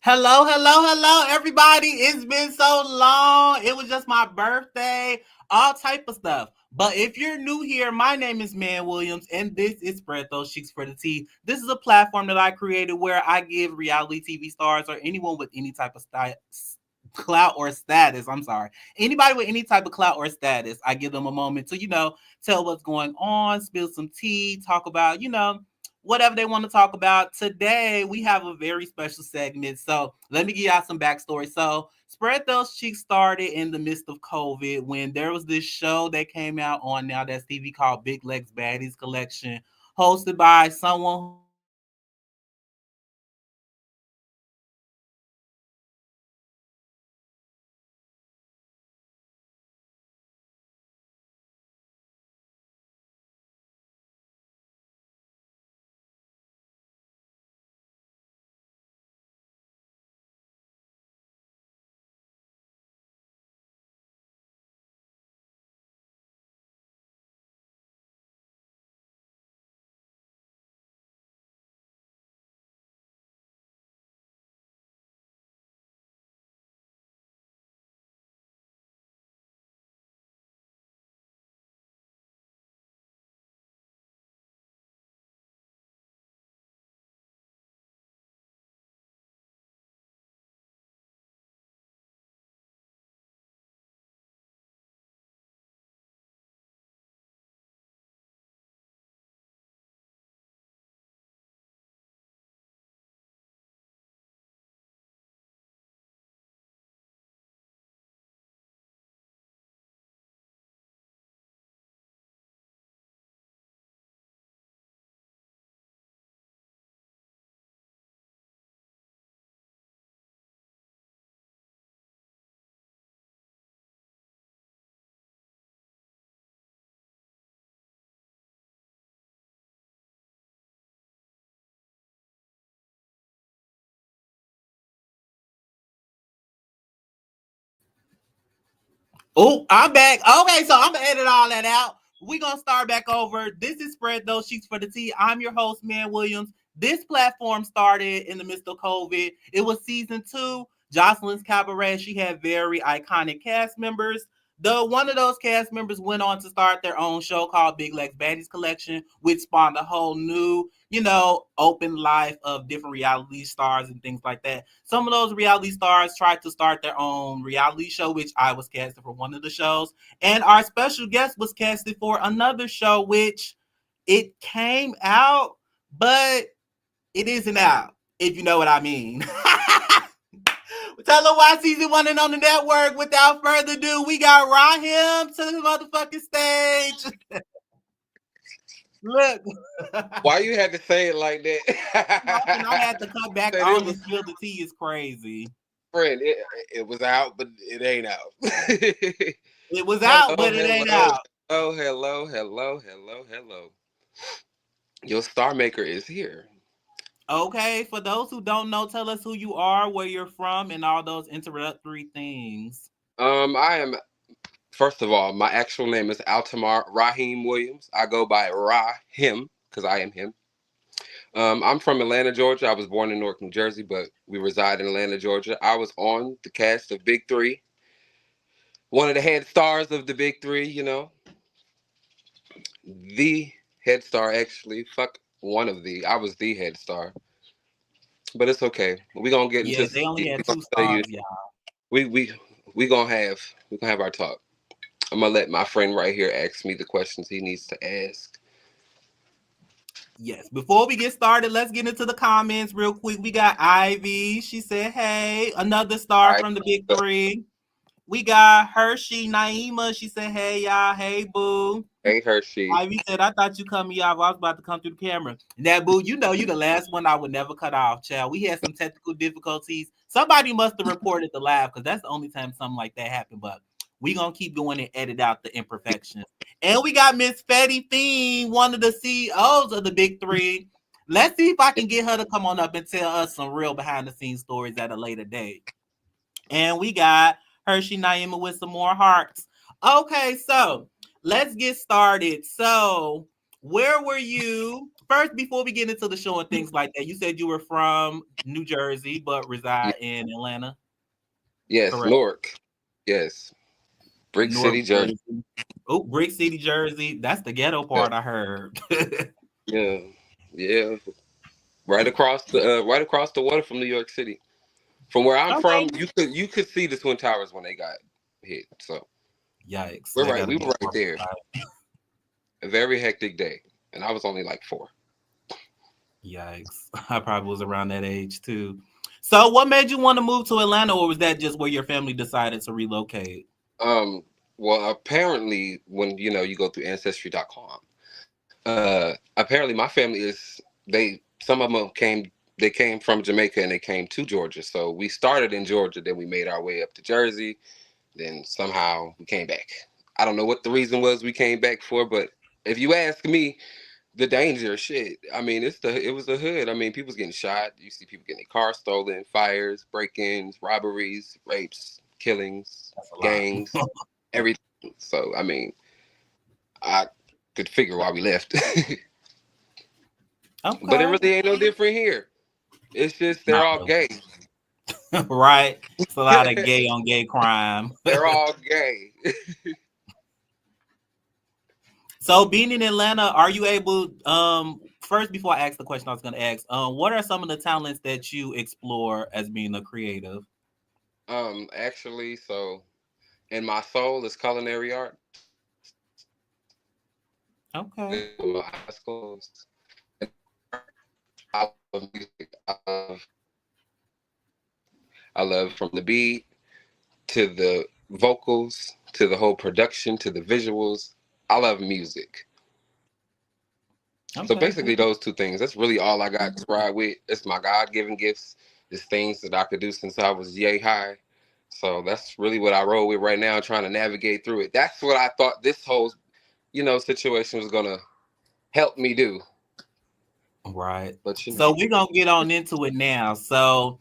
Hello, everybody. It's been so long. It was just my birthday, all type of stuff. But if you're new here, my name is Man Williams, and this is Spread Those Cheeks for the Tea. This is a platform that I created where I give reality TV stars or anyone with any type of clout or status. I'm sorry. Anybody with any type of clout or status, I give them a moment to, tell what's going on, spill some tea, talk about, whatever they want to talk about. Today, we have a very special segment. So let me give y'all some backstory. So Spread Those Cheeks started in the midst of COVID when there was this show that came out on Now That's TV called Big Legs Baddies Collection, hosted by someone who was famous in the industry. And he was basically interviewing celebrities and celebrities Oh, I'm back. Okay, so I'm gonna edit all that out. We're gonna start back over. This is Spread Those Sheets for the Tea. I'm your host, Man Williams. This platform started in the midst of COVID. It was season 2. Jocelyn's Cabaret. She had very iconic cast members. The one of those cast members went on to start their own show called Big Legs Baddies Collection, which spawned a whole new, open life of different reality stars and things like that. Some of those reality stars tried to start their own reality show, which I was casted for one of the shows. And our special guest was casted for another show, which it came out, but it isn't out, if you know what I mean. Tell them why season 1 and on the network. Without further ado, we got RAH to the motherfucking stage. Look. Why you had to say it like And I that? had to cut back Said it on and was spill the tea is crazy. friend. It was out, but it ain't out. It was out, hello, but it ain't hello, out. hello. Your star maker is here. Okay, for those who don't know, tell us who you are, where you're from, and all those introductory things. I am first of all, my actual name is Altamar Raheem Williams. I go by Rahim because I am him. I'm from Atlanta, Georgia. I was born in Newark, New Jersey, but we reside in Atlanta, Georgia. I was on the cast of Big Three, one of the head stars of the Big Three. The head star actually. Fuck one of the. I was the head star, but it's okay. We gonna get Yeah, into. they only We had gonna two tell you. stars, y'all. We we we gonna have our talk. I'm gonna let my friend right here ask me the questions he needs to ask. Yes. Before we get started, let's get into the comments real quick. We got Ivy. She said, "Hey, another All star right. from the Big Three." We got Hershey Naima. She said, "Hey y'all, hey boo." Hey Hershey. Ivy said, "I thought you cut me off. I was about to come through the camera." That boo, you the last one I would never cut off, child. We had some technical difficulties. Somebody must have reported the live because that's the only time something like that happened. But we gonna keep going and edit out the imperfections. And we got Miss Fetty Fiend, one of the CEOs of the Big Three. Let's see if I can get her to come on up and tell us some real behind the scenes stories at a later date. And we got Hershey Naima with some more hearts. Okay, so let's get started. So, where were you first, before we get into the show and things like that, you said you were from New Jersey but reside in Atlanta. Yes, Correct. Newark. Yes, Brick North City, Jersey. Jersey. Oh, Brick City, Jersey. That's the ghetto Yeah, part I heard. yeah, yeah. Right across the water from New York City. From where I'm from, Okay. you could see the Twin Towers when they got hit. So Yikes. we're That right. gotta We be were right there. horrible. A very hectic day, and I was only like 4. Yikes. I probably was around that age too. So what made you want to move to Atlanta, or was that just where your family decided to relocate? Um, well, apparently, when you go through Ancestry.com, apparently my family some of them came from Jamaica and they came to Georgia. So we started in Georgia, then we made our way up to Jersey, then somehow we came back. I don't know what the reason was we came back for, but if you ask me, the danger shit. I mean, it was the hood. I mean, people's getting shot. You see people getting their cars stolen, fires, break-ins, robberies, rapes, killings, That's a lot. gangs, everything. So I mean, I could figure why we left. But it Okay. really ain't no different here. It's just they're Not all really. gay. Right. It's a lot of gay on gay crime. They're all gay. So being in Atlanta, are you able first before I ask the question I was gonna ask, what are some of the talents that you explore as being a creative? Actually, so in my soul is culinary art. Okay. My high schools. I love music. I love from the beat to the vocals to the whole production to the visuals. I love music. So Okay, basically, good. those two things. That's really all I got to ride with. It's my God-given gifts. It's things that I could do since I was yay high. So that's really what I roll with right now, trying to navigate through it. That's what I thought this whole, situation was gonna help me do. Right. But So we're gonna get on into it now. So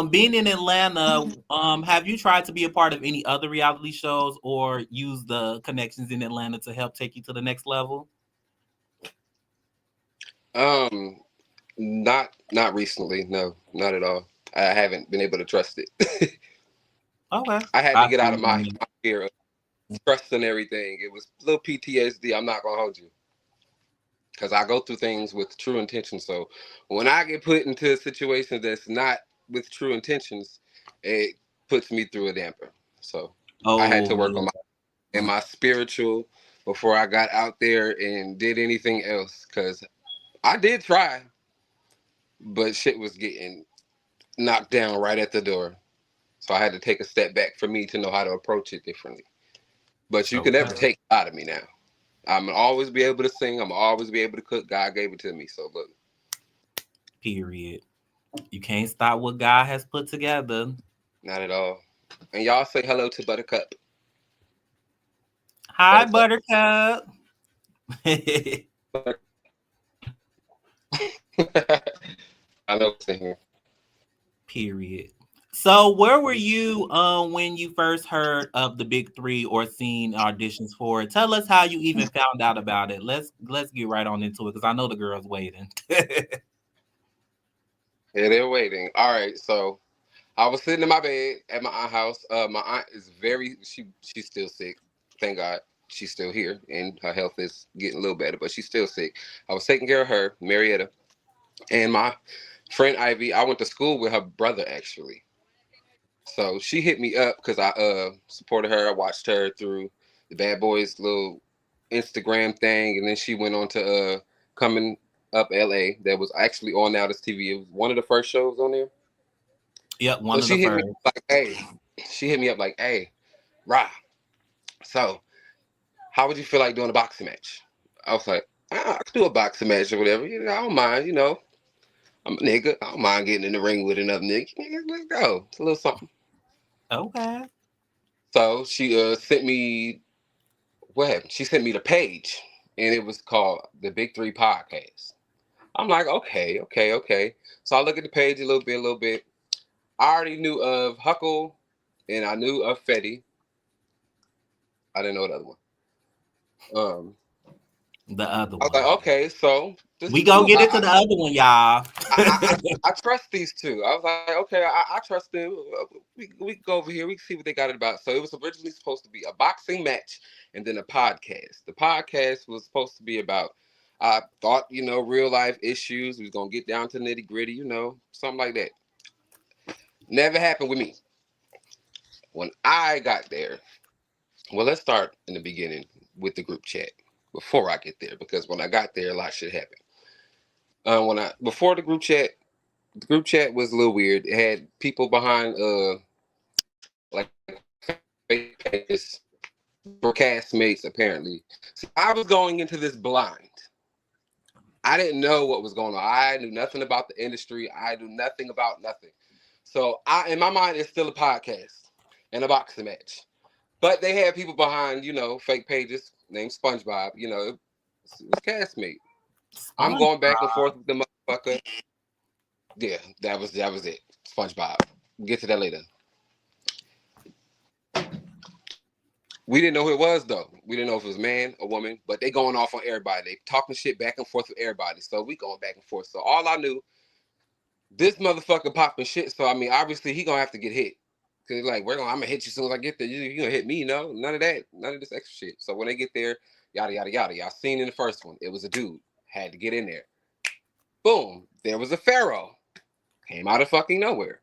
being in Atlanta, have you tried to be a part of any other reality shows or use the connections in Atlanta to help take you to the next level? um, not recently. No, not at all. I haven't been able to trust it. Okay. I had to I get see out of what you my mean. fear of trusting everything. It was a little PTSD. I'm not gonna hold you. Because I go through things with true intentions. So when I get put into a situation that's not with true intentions, it puts me through a damper. So I had Oh to work yeah. on my spiritual before I got out there and did anything else. Because I did try, but shit was getting knocked down right at the door. So I had to take a step back for me to know how to approach it differently. But you can never Okay. take it out of me now. I'm gonna always be able to sing. I'm gonna always be able to cook. God gave it to me. So look, Period. You can't stop what God has put together. not at all. And y'all say hello to Buttercup. Hi, Buttercup. Buttercup. I know it's in here. Period. So, where were you when you first heard of the Big Three or seen auditions for it? Tell us how you even found out about it. Let's get right on into it because I know the girls waiting. Yeah, they're waiting. All right, so I was sitting in my bed at my aunt's house. My aunt is she's still sick. Thank God she's still here and her health is getting a little better, but she's still sick. I was taking care of her, Marietta, and my friend Ivy. I went to school with her brother actually. So she hit me up because I supported her. I watched her through the Bad Boys little Instagram thing, and then she went on to Coming Up LA. That was actually on Now This TV. It was one of the first shows on there. Yep, So one of the she hit me first. like, hey, she hit me up like, hey, Ra. So how would you feel like doing a boxing match? I was like, I could do a boxing match or whatever. I don't mind. I'm a nigga. I don't mind getting in the ring with another nigga. Let's go. It's a little something. Okay. So she sent me what happened? She sent me the page, and it was called the Big Three Podcast. I'm like, okay, okay, okay. So I look at the page a little bit, a little bit. I already knew of Huckle, and I knew of Fetty. I didn't know the other one. The other I was one. like, okay, so this We is gonna cool. get into the other one, y'all. I trust these two. I was like, okay, I trust them. We can go over here. We can see what they got it about. So it was originally supposed to be a boxing match and then a podcast. The podcast was supposed to be about, I thought, real life issues. We was gonna get down to nitty gritty, something like that. Never happened with me. When I got there, well, let's start in the beginning with the group chat before I get there, because when I got there, a lot of shit happened. When I before the group chat was a little weird. It had people behind like fake pages for castmates apparently. So I was going into this blind. I didn't know what was going on. I knew nothing about the industry. I knew nothing about nothing. So in my mind, it's still a podcast and a boxing match. But they had people behind, fake pages named SpongeBob. It was castmate. I'm going back and SpongeBob. forth with the motherfucker. Yeah, that was it. SpongeBob. We'll get to that later. We didn't know who it was though. We didn't know if it was a man or woman, but they going off on everybody. They talking shit back and forth with everybody. So we going back and forth. So all I knew, this motherfucker popping shit. So I mean, obviously he gonna have to get hit. Cause like I'm gonna hit you as soon as I get there. You gonna hit me? No, none of that. None of this extra shit. So when they get there, yada yada yada. Y'all seen in the first one, it was a dude had to get in there. Boom, there was a pharaoh. Came out of fucking nowhere.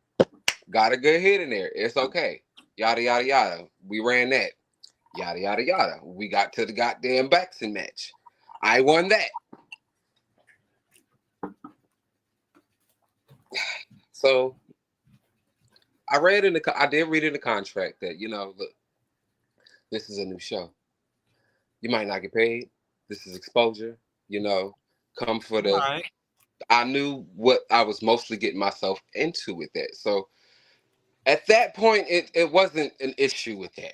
Got a good hit in there. It's okay. Yada yada yada. We ran that. Yada yada yada. We got to the goddamn boxing match. I won that. So I did read in the contract that look, this is a new show. You might not get paid. This is exposure. You know, come for the. Right. I knew what I was mostly getting myself into with that. So at that point, it wasn't an issue with that.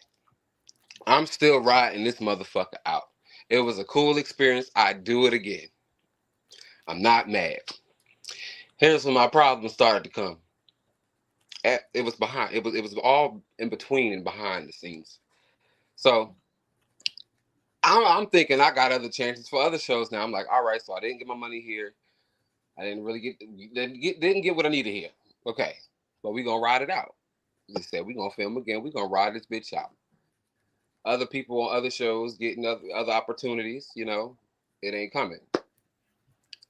I'm still riding this motherfucker out. It was a cool experience. I'd do it again. I'm not mad. Here's when my problems started to come. It was behind. It was all in between and behind the scenes. So I'm thinking I got other chances for other shows now. I'm like, all right, so I didn't get my money here. I didn't really didn't get what I needed here. Okay, but we gonna ride it out. They said we gonna film again. We gonna ride this bitch out. Other people on other shows getting other opportunities. It ain't coming.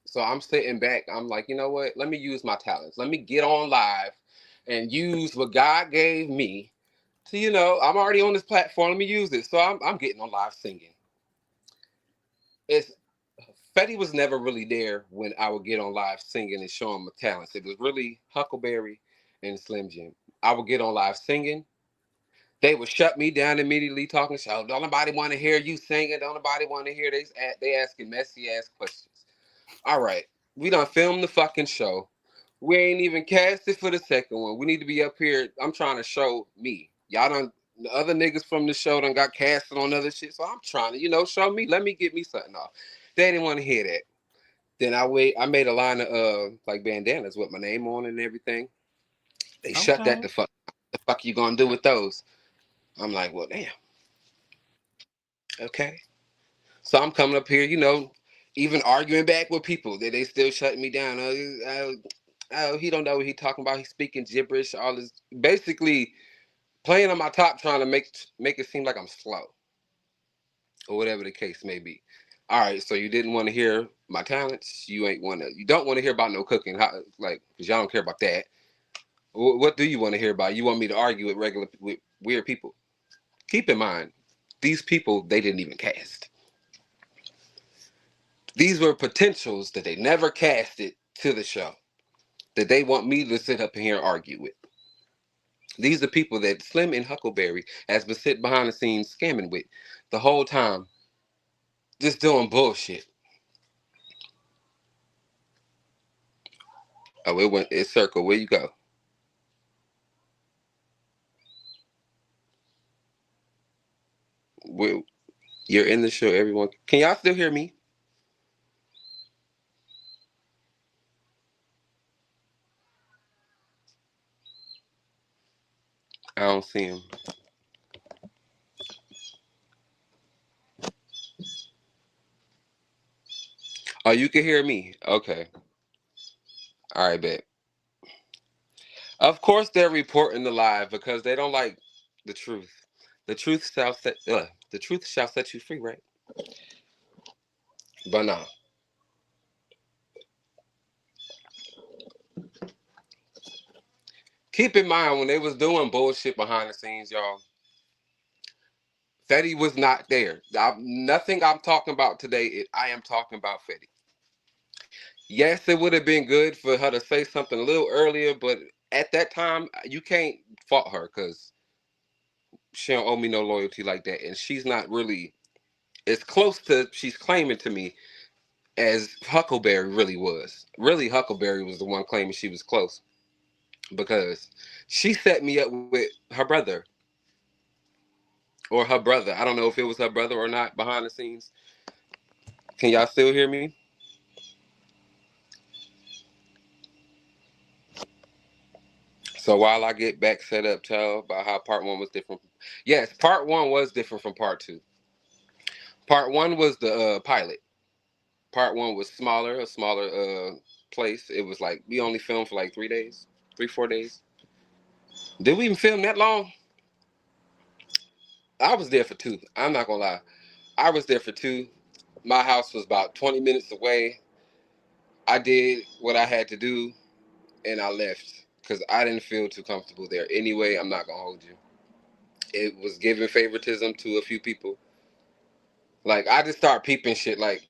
So I'm sitting back. I'm like, you know what? Let me use my talents. Let me get on live and use what God gave me to, I'm already on this platform. Let me use it. So I'm getting on live singing. It's Fetty was never really there when I would get on live singing and showing my talents. It was really Huckleberry and Slim Jim. I would get on live singing. They would shut me down immediately, talking shit. Don't nobody want to hear you singing. Don't nobody want to hear they asking messy ass questions. All right, we done filmed the fucking show. We ain't even casted for the second one. We need to be up here. I'm trying to show me. Y'all done the other niggas from the show done got casted on other shit. So I'm trying to, show me. Let me get me something off. They didn't want to hear that. Then I made a line of like bandanas with my name on and everything. They shut that Okay. the fuck. The fuck you gonna do with those? I'm like, well, damn. Okay. So I'm coming up here, even arguing back with people. They still shutting me down. He don't know what he talking about. He's speaking gibberish. All this, basically playing on my top, trying to make it seem like I'm slow or whatever the case may be. All right, so you didn't want to hear my talents. You don't want to hear about no cooking, because y'all don't care about that. What do you want to hear about? You want me to argue with weird people? Keep in mind, these people they didn't even cast. These were potentials that they never casted to the show that they want me to sit up here and argue with. These are people that Slim and Huckleberry has been sitting behind the scenes scamming with the whole time, just doing bullshit. Oh, it circle. Where you go? Where, you're in the show, everyone. Can y'all still hear me? I don't see him. you can hear me. Okay. All right, bet. Of course they're reporting the live because they don't like the truth. The truth shall set you free, right? But nah. Keep in mind when they was doing bullshit behind the scenes, y'all. Fetty was not there. Nothing I'm talking about today. I am talking about Fetty. Yes, it would have been good for her to say something a little earlier, but at that time, you can't fault her because she don't owe me no loyalty like that, and she's not really as close to she's claiming to me as Huckleberry really was. Really, Huckleberry was the one claiming she was close because she set me up with her brother or her brother. I don't know if it was her brother or not behind the scenes. Can y'all still hear me? So while I get back set up, child, about how part one was different. Yes, part one was different from part two. Part one was the pilot. Part one was smaller, a smaller place. It was like we only filmed for like 3 days, 4 days. Did we even film that long? I was there for two. I'm not gonna lie. I was there for two. My house was about 20 minutes away. I did what I had to do and I left because I didn't feel too comfortable there. Anyway, I'm not gonna hold you. It was giving favoritism to a few people. Like I just start peeping shit like,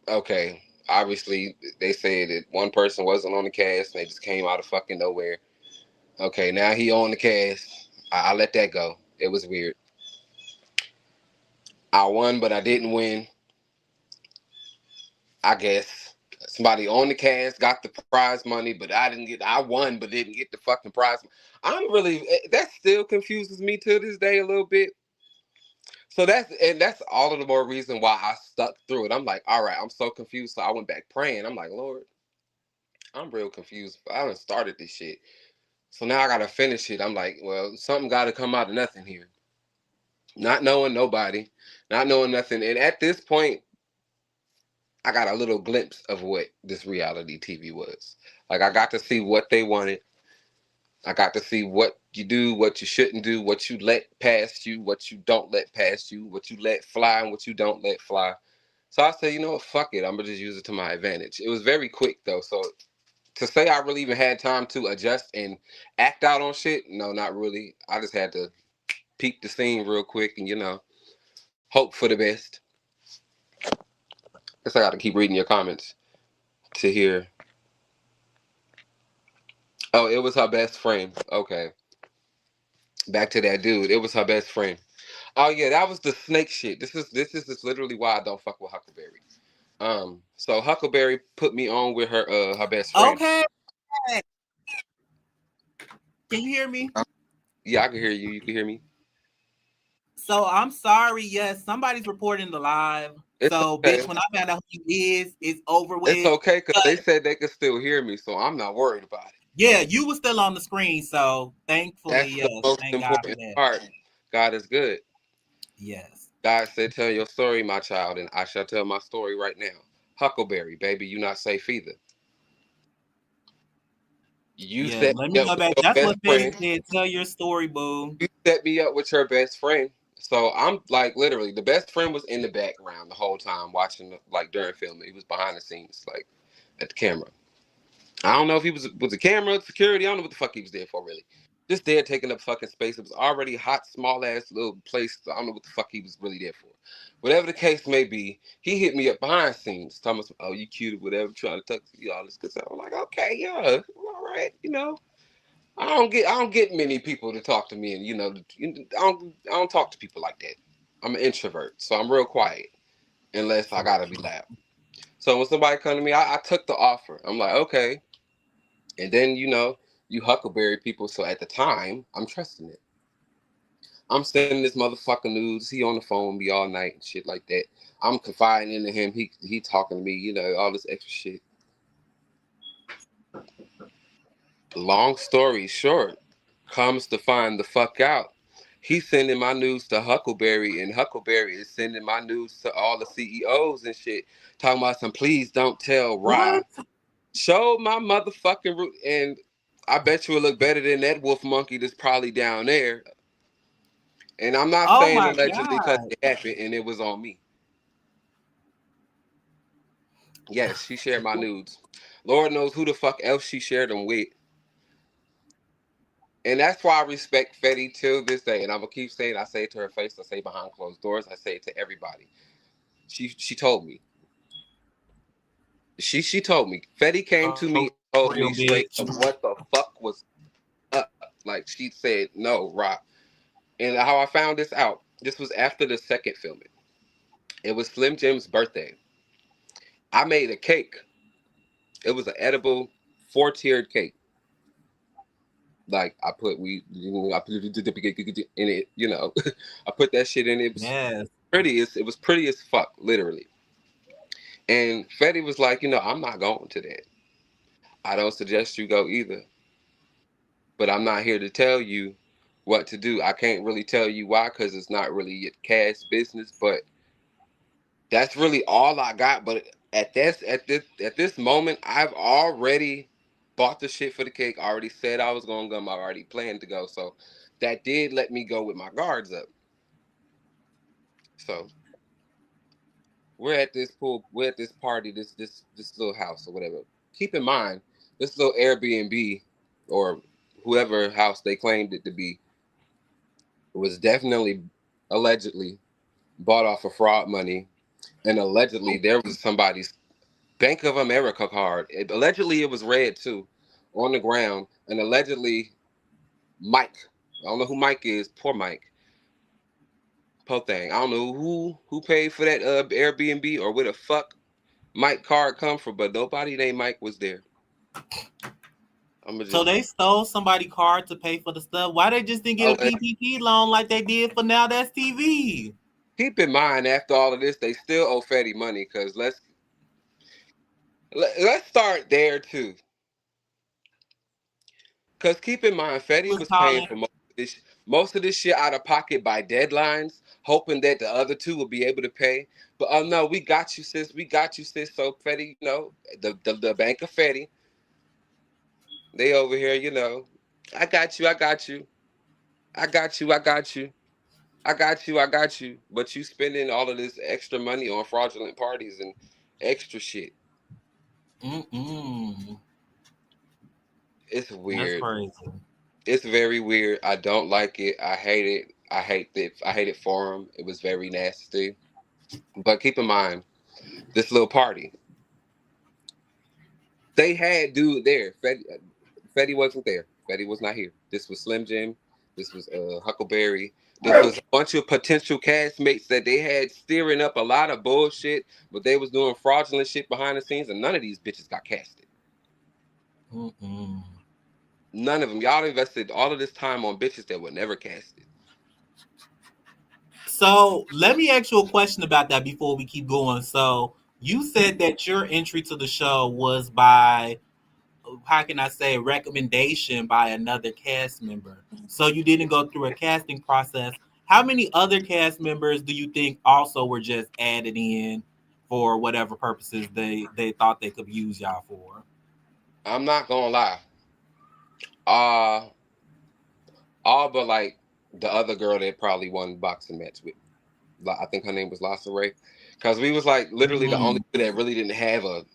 okay, obviously they said that one person wasn't on the cast and they just came out of fucking nowhere. Okay, now he on the cast. I let that go. It was weird. I won, but I didn't win. I guess somebody on the cast got the prize money, but I didn't get. I won, but didn't get the fucking prize. I'm really that still confuses me to this day a little bit. So that's all of the more reason why I stuck through it. I'm like, all right, I'm so confused. So I went back praying. I'm like, Lord, I'm real confused. I haven't started this shit. So now I gotta finish it. I'm like, well, something gotta come out of nothing here. Not knowing nobody, not knowing nothing. And at this point, I got a little glimpse of what this reality TV was. Like I got to see what they wanted. I got to see what you do, what you shouldn't do, what you let past you, what you don't let past you, what you let fly and what you don't let fly. So I said, you know what, fuck it. I'm gonna just use it to my advantage. It was very quick though. So to say I really even had time to adjust and act out on shit, no, not really. I just had to peep the scene real quick and hope for the best. Guess I got to keep reading your comments to hear. Oh, it was her best friend. Okay, back to that dude. It was her best friend. Oh yeah, that was the snake shit. This is just literally why I don't fuck with Huckleberry. So Huckleberry put me on with her best friend. Okay. Can you hear me? Yeah, I can hear you. You can hear me. So I'm sorry. Yes, somebody's reporting the live. It's So, okay. bitch, when I found out who he is, it's over It's with. okay because they But said they could still hear me, so I'm not worried about it. yeah, you were still on the screen. So thankfully, That's the yes, most thank God for important that. part. God is good. Yes. God said, "Tell your story, my child, and I shall tell my story right now." Huckleberry, baby, you not safe either. You Yeah. set Let me me up go with back. your That's best what Betty friend. said. Tell your story, boo. You set me up with your best friend. So I'm like literally the best friend was in the background the whole time watching like during filming. He was behind the scenes, like at the camera. I don't know if he was a camera, security, I don't know what the fuck he was there for really. Just there taking up fucking space. It was already hot, small ass little place. So I don't know what the fuck he was really there for. Whatever the case may be, he hit me up behind scenes, telling me, "Oh, you cute or whatever," trying to talk to you all this good stuff. I'm like, okay, yeah, all right, I don't get many people to talk to me, and I don't talk to people like that. I'm an introvert, so I'm real quiet unless I True. gotta be loud. So when somebody come to me, I took the offer. I'm like, okay, and then you Huckleberry people. So at the time, I'm trusting it. I'm sending this motherfucker news. He on the phone with me all night and shit like that. I'm confiding into him. He talking to me. All this extra shit. Long story short, comes to find the fuck out. He's sending my news to Huckleberry, and Huckleberry is sending my news to all the CEOs and shit, talking about some please don't tell Rye. What? Show my motherfucking root, and I bet you it look better than that wolf monkey that's probably down there. And I'm not Oh saying my allegedly because God. it happened and it was on me. Yes, she shared my nudes. Lord knows who the fuck else she shared them with. And that's why I respect Fetty till this day. And I'm gonna keep saying, I say it to her face, I say it behind closed doors, I say it to everybody. She told me. She told me. Fetty came to me and told Real me straight bitch. up what the fuck was up. Like she said, no, Rock. And how I found this out, this was after the second filming. It was Slim Jim's birthday. I made a cake. It was an edible 4-tiered cake. Like I put I put in it, I put that shit in it. It was Yes. pretty. It was pretty as fuck, literally. And Fetty was like, I'm not going to that. I don't suggest you go either. But I'm not here to tell you what to do. I can't really tell you why because it's not really your cash business. But that's really all I got. But at this moment, I've already bought the shit for the cake. I already said I was gonna go. I already planned to go. So that did let me go with my guards up. So we're at this pool. We're at this party. This little house or whatever. Keep in mind, this little Airbnb or whoever house they claimed it to be was definitely allegedly bought off of fraud money, and allegedly there was somebody's Bank of America card. Allegedly it was red too, on the ground, and allegedly Mike. I don't know who Mike is. Poor Mike. Poor thing. I don't know who paid for that Airbnb or where the fuck Mike card come from, but nobody named Mike was there. I'm So just they stole somebody's card to pay for the stuff. Why they just didn't get a alleged. PPP loan like they did for Now That's TV? Keep in mind, after all of this, they still owe Fetty money. Cause let's start there too. Cause keep in mind, Fetty Was was paying calling. for most of this shit out of pocket by deadlines, hoping that the other two would be able to pay. But oh no, we got you, sis. We got you, sis. So Fetty, the Bank of Fetty, they over here, I got you, I got you, I got you, I got you, I got you, I got you. But you spending all of this extra money on fraudulent parties and extra shit. Mm-mm. It's That's weird. crazy. It's very weird. I don't like it. I hate it. I hate it for him. It was very nasty. But keep in mind, this little party, they had dude there. Fetty wasn't there. Fetty was not here. This was Slim Jim. This was Huckleberry. This was a bunch of potential castmates that they had steering up a lot of bullshit, but they was doing fraudulent shit behind the scenes, and none of these bitches got casted. Mm-mm. None of them. Y'all invested all of this time on bitches that were never casted. So let me ask you a question about that before we keep going. So you said that your entry to the show was by, how can I say, recommendation by another cast member. So you didn't go through a casting process. How many other cast members do you think also were just added in for whatever purposes they thought they could use y'all for? I'm not gonna lie. Uh all but like the other girl that probably won boxing match with. I think her name was Lassa Ray. Because we was like literally the only Mm, two that really didn't have a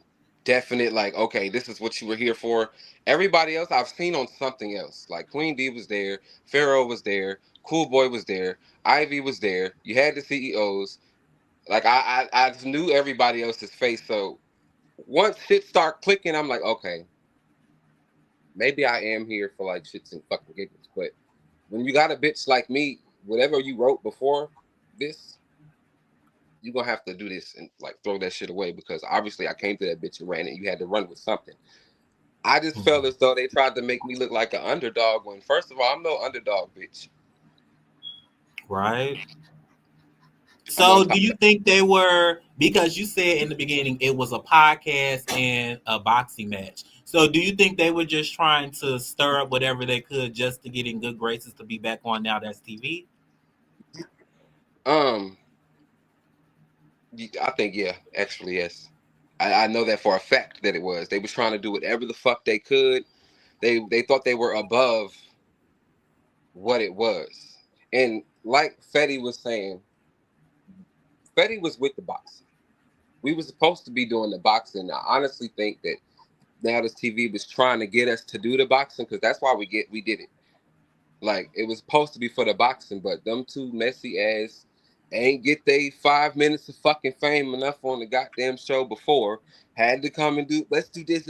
definite like, okay, this is what you were here for. Everybody else I've seen on something else. Like Queen B was there, Pharaoh was there, Cool Boy was there, Ivy was there. You had the CEOs. Like I knew everybody else's face. So once shit start clicking, I'm like, okay, maybe I am here for like shits and fucking giggles. But when you got a bitch like me, whatever you wrote before this, you're gonna have to do this and like throw that shit away because obviously I came to that bitch and ran it. You had to run with something. I just felt as though they tried to make me look like an underdog when first of all, I'm no underdog, bitch. right. I'm on So do top. you think they were, because you said in the beginning it was a podcast and a boxing match. So do you think they were just trying to stir up whatever they could just to get in good graces to be back on Now That's TV? Um, I think actually yes. I know that for a fact that it was. They was trying to do whatever the fuck they could. They thought they were above what it was. And like Fetty was saying, Fetty was with the boxing. We were supposed to be doing the boxing. I honestly think that now this TV was trying to get us to do the boxing because that's why we did it. Like it was supposed to be for the boxing, but them two messy ass ain't get they 5 minutes of fucking fame enough on the goddamn show before. Had to come and do let's do this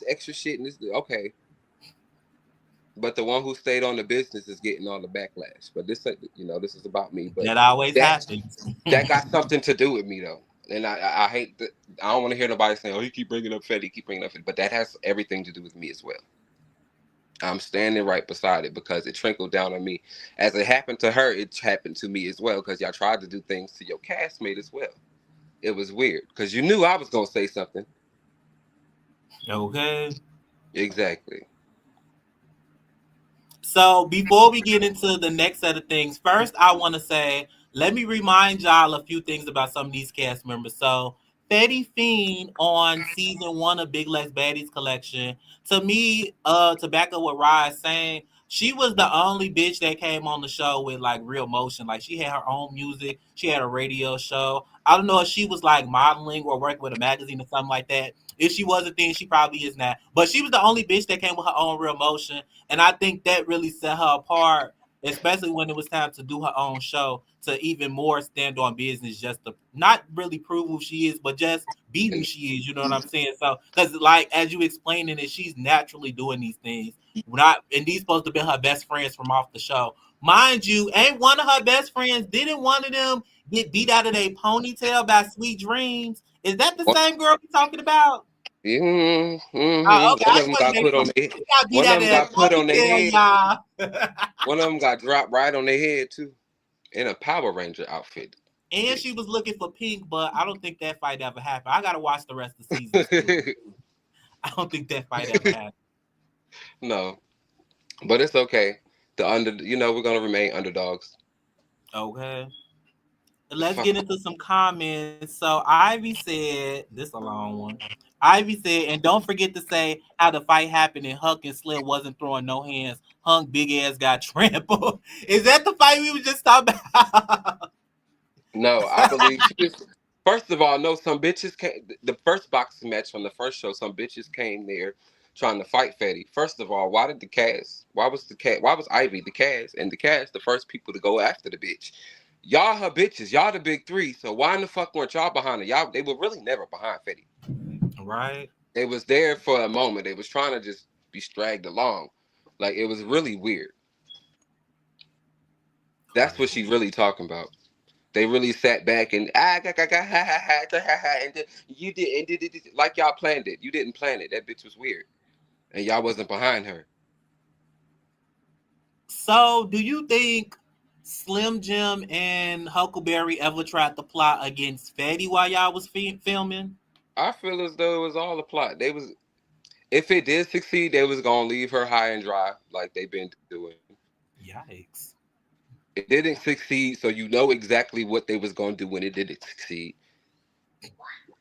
extra shit and this okay. But the one who stayed on the business is getting all the backlash. But this this is about me. But That always that happens. that got something to do with me though. And I hate that. I don't want to hear nobody saying, "Oh, he keep bringing up Fetty, keep bringing up Fetty," but that has everything to do with me as well. I'm standing right beside it because it trickled down on me. As it happened to her, it happened to me as well because y'all tried to do things to your castmate as well. It was weird because you knew I was gonna say something. Okay. Exactly. So before we get into the next set of things, first I want to say, let me remind y'all a few things about some of these cast members. So Fetty Fiend on season 1 of Big Lex Baddies collection. To me, to back up what RAH is saying, she was the only bitch that came on the show with like real motion. Like she had her own music, she had a radio show. I don't know if she was like modeling or working with a magazine or something like that. If she was a thing, she probably is now. But she was the only bitch that came with her own real motion. And I think that really set her apart, especially when it was time to do her own show, to even more stand on business, just to not really prove who she is, but just be who And she is. You know what I'm saying? So, because like as you explaining it, she's naturally doing these things. Not and these supposed to be her best friends from off the show. Mind you, ain't one of her best friends, didn't one of them get beat out of their ponytail by Sweet Dreams? Is that the one, same girl we talking about? Okay, one I of just them want to got make put sure on their she got beat one of out of them that got put on their ponytail, head. y'all. One of them got dropped right on their head too, in a Power Ranger outfit. And she was looking for Pink, but I don't think that fight ever happened. I gotta watch the rest of the season still. I don't think that fight ever happened. No, but it's okay. We're gonna remain underdogs. Okay. It's Let's fine. get into some comments. So Ivy said, this a long one. Ivy said, and don't forget to say how the fight happened and Huck and Slim wasn't throwing no hands. Hunk big ass got trampled. Is that the fight we were just talking about? No, I believe she just. First of all, no, some bitches came. The first boxing match from the first show, some bitches came there trying to fight Fetty. First of all, why did the cast? Why was the cat? Why was Ivy the cast and the cast the first people to go after the bitch? Y'all her bitches. Y'all the big three. So why in the fuck weren't y'all behind her? Y'all they were really never behind Fetty. Right. They was there for a moment. They was trying to just be dragged along. Like it was really weird. That's what she really talking about. They really sat back and and you did and did it like y'all planned it. You didn't plan it. That bitch was weird, and y'all wasn't behind her. So, do you think Slim Jim and Huckleberry ever tried to plot against Fetty while y'all was filming? I feel as though it was all a plot. They was if it did succeed, they was gonna leave her high and dry like they've been doing. Yikes. It didn't succeed, so you know exactly what they was gonna do when it didn't succeed.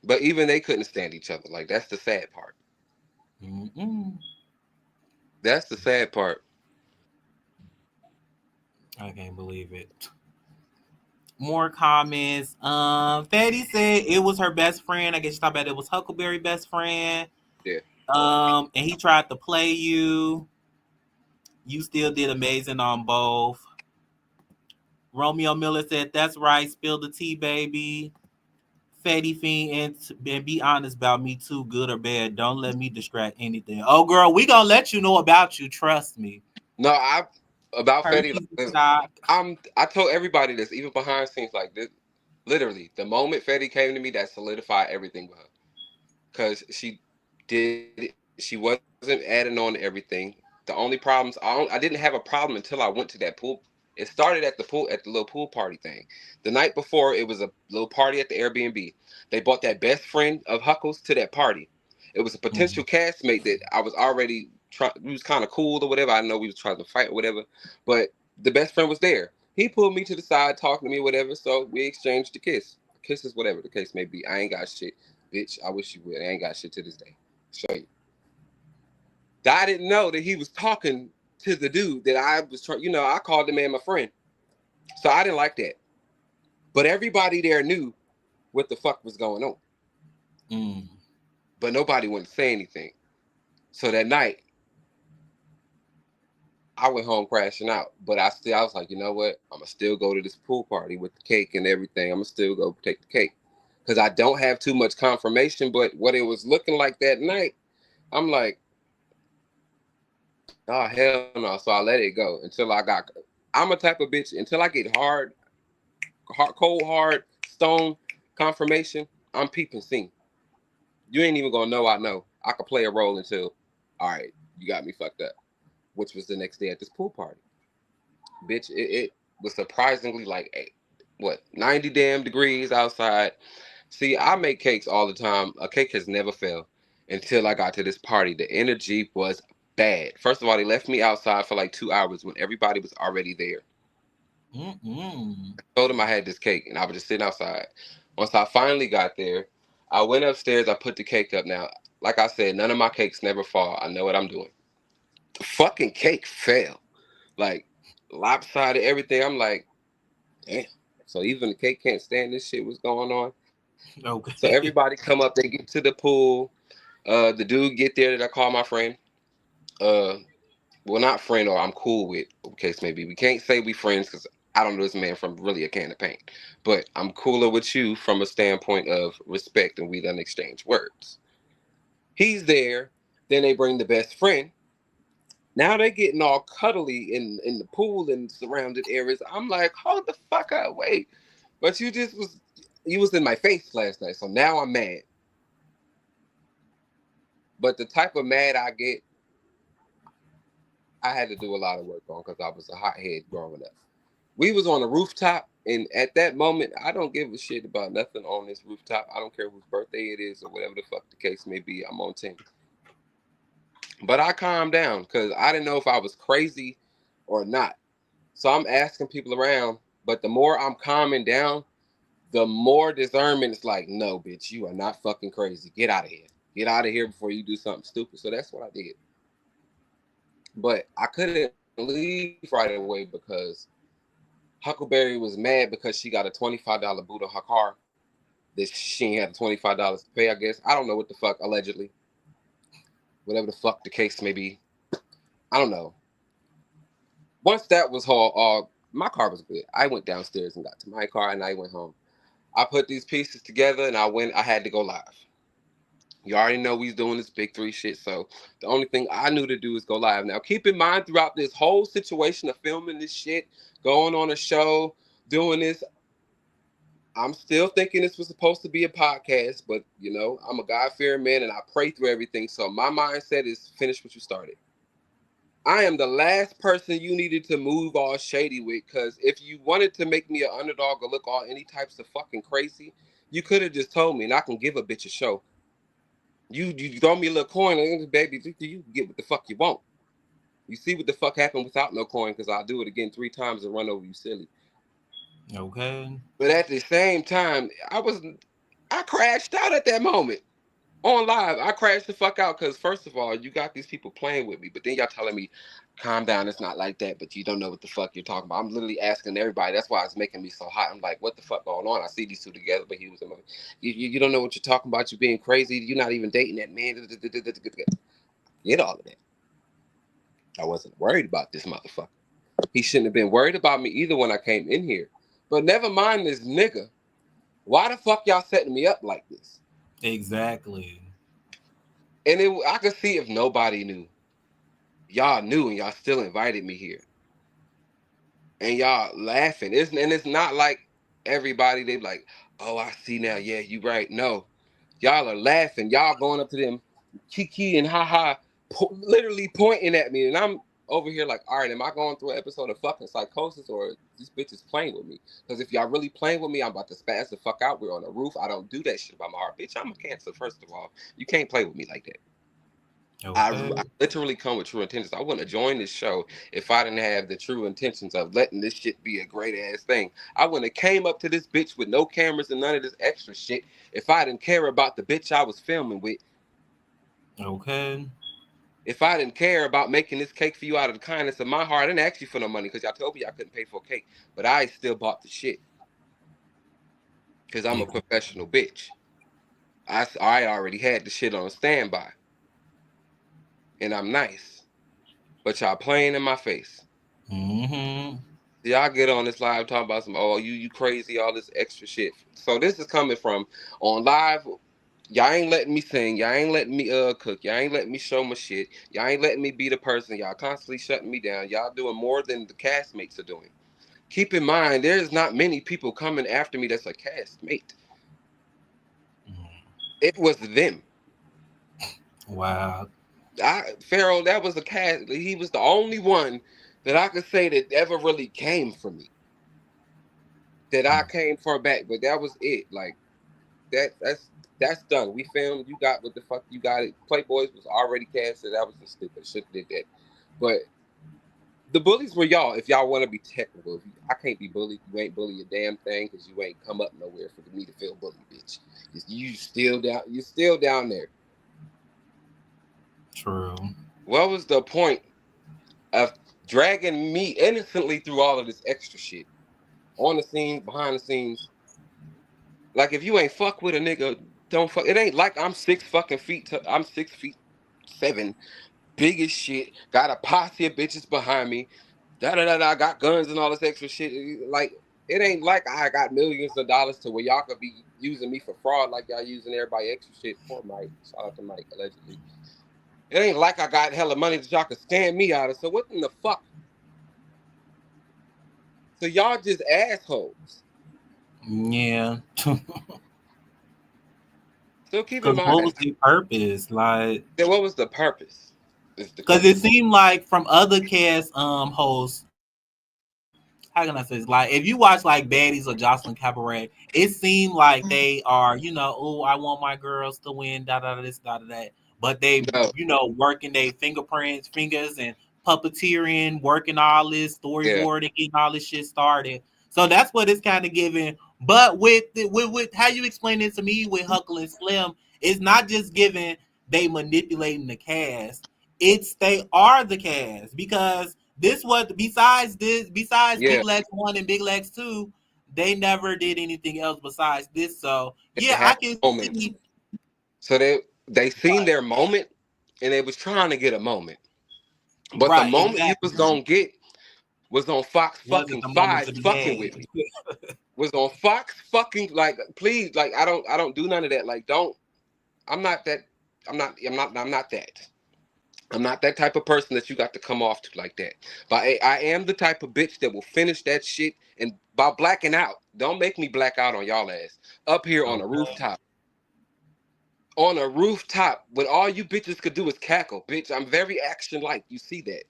But even they couldn't stand each other. Like that's the sad part. Mm-mm. That's the sad part. I can't believe it. More comments. Fatty said it was her best friend. I guess she thought about it was Huckleberry best friend. Yeah. And he tried to play you. You still did amazing on both. Romeo Miller said, "That's right. Spill the tea, baby." Fatty Fiend and be honest about me too, good or bad. Don't let me distract anything. Oh, girl, we gonna let you know about you. Trust me. No, I about Fetty. Hershey's Like, stock. I told everybody this, even behind scenes, like this. Literally, the moment Fetty came to me, that solidified everything with her. Cause she wasn't adding on to everything. The only problems I didn't have a problem until I went to that pool. It started at the pool at the little pool party thing. The night before, it was a little party at the Airbnb. They brought that best friend of Huckles to that party. It was a potential Mhm. castmate that I was already trying. We was kind of cool or whatever. I know we was trying to fight or whatever, but the best friend was there. He pulled me to the side, talking to me, whatever. So we exchanged a kiss. Kisses, whatever the case may be. I ain't got shit. Bitch, I wish you would. I ain't got shit to this day. Show you. I didn't know that he was talking to the dude that I was trying, I called the man my friend. So I didn't like that. But everybody there knew what the fuck was going on. But nobody wanted to say anything. So that night, I went home crashing out. But I was like, you know what? I'm going to still go to this pool party with the cake and everything. I'm going to still go take the cake. Because I don't have too much confirmation. But what it was looking like that night, I'm like, oh, hell no. So I let it go until I'm a type of bitch, until I get cold, hard, stone confirmation, I'm peeping scene. You ain't even gonna know I know. I could play a role until, all right, you got me fucked up, which was the next day at this pool party. Bitch, it was surprisingly like, 90 damn degrees outside. See, I make cakes all the time. A cake has never failed until I got to this party. The energy was bad. First of all, they left me outside for like 2 hours when everybody was already there. I told them I had this cake and I was just sitting outside. Once I finally got there, I went upstairs. I put the cake up. Now, like I said, none of my cakes never fall. I know what I'm doing. The fucking cake fell. Like, lopsided, everything. I'm like, damn. So even the cake can't stand this shit. What's going on? Okay. So everybody come up. They get to the pool. The dude get there that I call my friend. Well, not friend, or I'm cool with, case maybe. We can't say we friends because I don't know this man from really a can of paint. But I'm cooler with you from a standpoint of respect, and we done exchange words. He's there. Then they bring the best friend. Now they getting all cuddly in the pool and surrounded areas. I'm like, hold the fuck up, wait. But you was in my face last night, so now I'm mad. But the type of mad I get, I had to do a lot of work on because I was a hothead growing up. We was on a rooftop, and at that moment, I don't give a shit about nothing on this rooftop. I don't care whose birthday it is or whatever the fuck the case may be. I'm on 10. But I calmed down because I didn't know if I was crazy or not. So I'm asking people around, but the more I'm calming down, the more discernment is like, no, bitch, you are not fucking crazy. Get out of here. Get out of here before you do something stupid. So that's what I did. But I couldn't leave right away because Huckleberry was mad because she got a $25 boot on her car that she ain't had $25 to pay, I guess. I don't know what the fuck, allegedly. Whatever the fuck the case may be. I don't know. Once that was all, my car was good. I went downstairs and got to my car and I went home. I put these pieces together and I had to go live. You already know we was doing this big 3 shit, so the only thing I knew to do is go live. Now, keep in mind, throughout this whole situation of filming this shit, going on a show, doing this, I'm still thinking this was supposed to be a podcast, but, I'm a God-fearing man, and I pray through everything, so my mindset is finish what you started. I am the last person you needed to move all shady with, because if you wanted to make me an underdog or look all any types of fucking crazy, you could have just told me, and I can give a bitch a show. You throw me a little coin, and baby, you get what the fuck you want. You see what the fuck happened without no coin, because I'll do it again 3 times and run over you silly. Okay. But at the same time, I crashed out at that moment. On live, I crashed the fuck out because first of all, you got these people playing with me, but then y'all telling me, calm down, it's not like that, but you don't know what the fuck you're talking about. I'm literally asking everybody. That's why it's making me so hot. I'm like, what the fuck going on? I see these 2 together, but he was in my, you don't know what you're talking about. You being crazy. You're not even dating that man. Get all of that. I wasn't worried about this motherfucker. He shouldn't have been worried about me either when I came in here. But never mind this nigga. Why the fuck y'all setting me up like this? Exactly. And I could see if nobody knew. Y'all knew and y'all still invited me here. And y'all laughing. It's not like everybody, they like, oh, I see now. Yeah, you right. No. Y'all are laughing. Y'all going up to them, kiki and haha, literally pointing at me. And I'm over here like, all right, am I going through an episode of fucking psychosis or this bitch is playing with me? Because if y'all really playing with me, I'm about to spaz the fuck out. We're on a roof. I don't do that shit by my heart. Bitch, I'm a Cancer, first of all. You can't play with me like that. I Okay. literally come with true intentions. I wouldn't have joined this show if I didn't have the true intentions of letting this shit be a great ass thing. I wouldn't have came up to this bitch with no cameras and none of this extra shit if I didn't care about the bitch I was filming with. Okay. If I didn't care about making this cake for you out of the kindness of my heart, I didn't ask you for no money because y'all told me I couldn't pay for a cake. But I still bought the shit because I'm a professional bitch. I already had the shit on standby. And I'm nice. But y'all playing in my face. Mm-hmm. Y'all get on this live talking about some, oh, you crazy, all this extra shit. So this is coming from on live. Y'all ain't letting me sing. Y'all ain't letting me cook. Y'all ain't letting me show my shit. Y'all ain't letting me be the person. Y'all constantly shutting me down. Y'all doing more than the castmates are doing. Keep in mind, there's not many people coming after me that's a castmate. It was them. Wow. Pharaoh, that was the cast. He was the only one that I could say that ever really came for me. That I came for back, but that was it. Like that's done. We filmed. You got what the fuck you got. It. Playboys was already casted. That was the stupid shit. Did that, but the bullies were y'all. If y'all want to be technical, I can't be bullied. You ain't bully a damn thing because you ain't come up nowhere for me to feel bullied, bitch. You still down. You still down there. True. What was the point of dragging me innocently through all of this extra shit on the scenes, behind the scenes? Like if you ain't fuck with a nigga, don't fuck. It ain't like I'm 6 fucking feet. I'm 6'7", big as shit. Got a posse of bitches behind me. Da da da da. Got guns and all this extra shit. Like it ain't like I got millions of dollars to where y'all could be using me for fraud like y'all using everybody extra shit. Poor Mike. Shout out to Mike allegedly. It ain't like I got hella money that y'all could stand me out of. So what in the fuck? So y'all just assholes. Yeah. So keep in Because what was mind, the purpose? Like, then what was the purpose? Is the because it question. seemed like from other cast hosts, how can I say this? Like, if you watch like Baddies or Jocelyn Cabaret, it seemed like they are, oh, I want my girls to win, da da da this, da da that. But they, No. working their fingers and puppeteering, working all this Yeah. storyboard and getting all this shit started. So that's what it's kind of giving. But with how you explain it to me with Huckle and Slim, it's not just giving they manipulating the cast. It's they are the cast because this was besides Yeah. Big Legs 1 and Big Legs 2, they never did anything else besides this. So They yeah, had I can moments. see. So they seen their moment and they was trying to get a moment. But the Right, moment you was exactly. gonna get was on Fox Wasn't fucking the moment 5 to be fucking with had. me. Was on Fox fucking like please, like I don't do none of that. Like don't I'm not that I'm not that. I'm not that type of person that you got to come off to like that. But I am the type of bitch that will finish that shit and by blacking out. Don't make me black out on y'all ass. Up here on a Okay. rooftop. On a rooftop when all you bitches could do is cackle. Bitch, I'm very action like. You see that.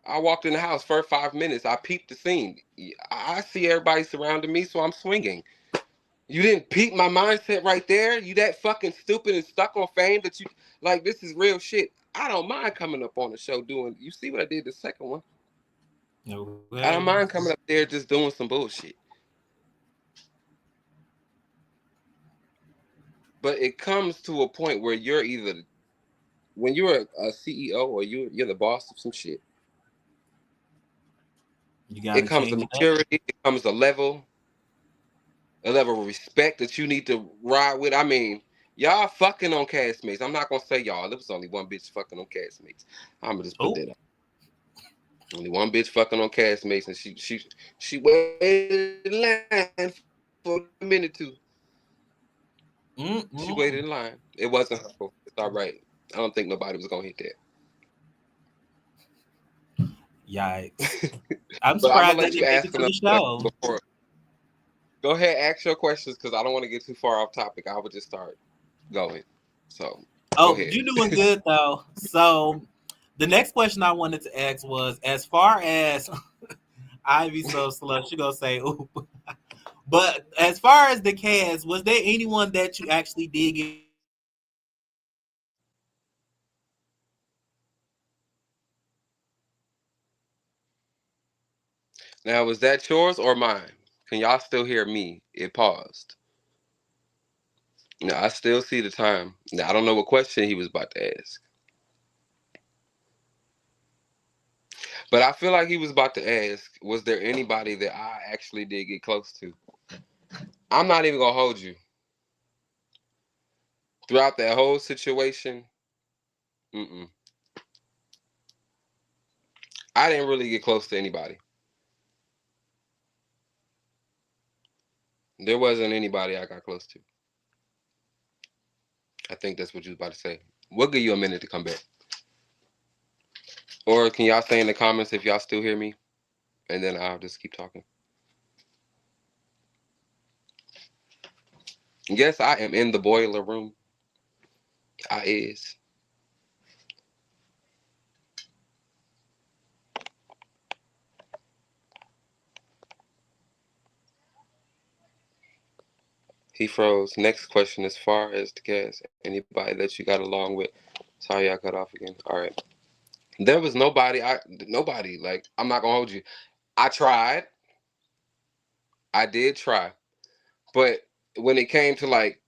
I walked in the house for 5 minutes. I peeped the scene. I see everybody surrounding me, so I'm swinging. You didn't peep my mindset right there. You that fucking stupid and stuck on fame that you like. This is real shit. I don't mind coming up on the show doing. You see what I did the second one. I don't Okay. mind coming up there just doing some bullshit. But it comes to a point where you're either when you're a CEO or you're the boss of some shit. You It gotta comes a change it up. maturity. It comes a level of respect that you need to ride with. I mean, y'all fucking on castmates. I'm not gonna say y'all. There was only one bitch fucking on castmates. I'm gonna just put Oh. that up. Only one bitch fucking on castmates, and she waited in line for a minute too. She waited Mm-mm. in line. It wasn't her fault. It's all right. I don't think nobody was gonna hit Yikes. that. I'm But I'm gonna surprised that let you didn't make ask it to the another question show. before. Go ahead, ask your questions because I don't want to get too far off topic. I would just start going. So go Oh, ahead. you're doing good though. So the next question I wanted to ask was as far as Ivy so slow, she gonna say ooh. But as far as the cast, was there anyone that you actually did get along with? Now, was that yours or mine? Can y'all still hear me? It paused. No, I still see the time. Now, I don't know what question he was about to ask. But I feel like he was about to ask, was there anybody that I actually did get close to? I'm not even going to hold you. Throughout that whole situation, I didn't really get close to anybody. There wasn't anybody I got close to. I think that's what you was about to say. We'll give you a minute to come back. Or can y'all say in the comments if y'all still hear me? And then I'll just keep talking. Yes, I am in the boiler room. I is. He froze. Next question, as far as the cast, anybody that you got along with? Sorry, I cut off again. All right. There was nobody. Nobody. Like, I'm not gonna hold you. I tried. I did try, but when it came to like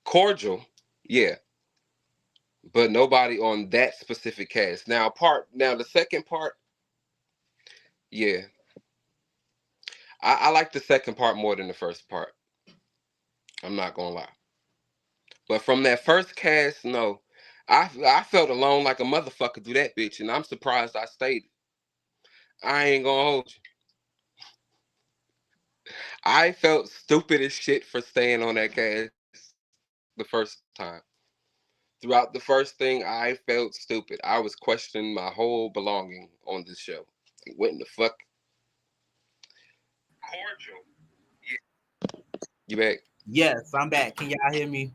cordial, yeah, but nobody on that specific cast. Now the second part, yeah, I like the second part more than the first part. I'm not gonna lie. But from that first cast, no. I felt alone like a motherfucker through that bitch, and I'm surprised I stayed. I ain't gonna hold you. I felt stupid as shit for staying on that cast the first time. Throughout the first thing, I felt stupid. I was questioning my whole belonging on this show. Like, what in the fuck? Cordial. You back? Yes, I'm back. Can y'all hear me?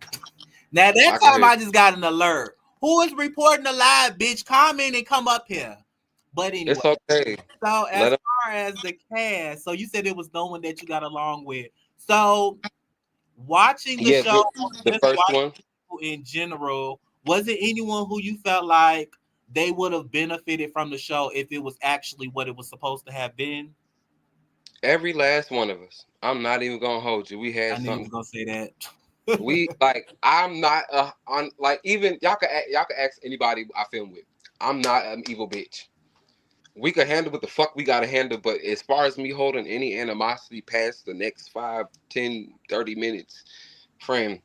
Now that time I just got an alert. Who is reporting the live, bitch? Comment and come up here. But anyway, it's okay. So as far as the cast, so you said it was no one that you got along with. So watching the show, the first one in general, was it anyone who you felt like they would have benefited from the show if it was actually what it was supposed to have been? Every last one of us. I'm not even gonna hold you. We had I knew something. you was gonna say that. We like. I'm not on like even y'all can ask anybody I film with. I'm not an evil bitch. We can handle what the fuck we gotta handle, but as far as me holding any animosity past the next 5, 10, 30 minutes, friend,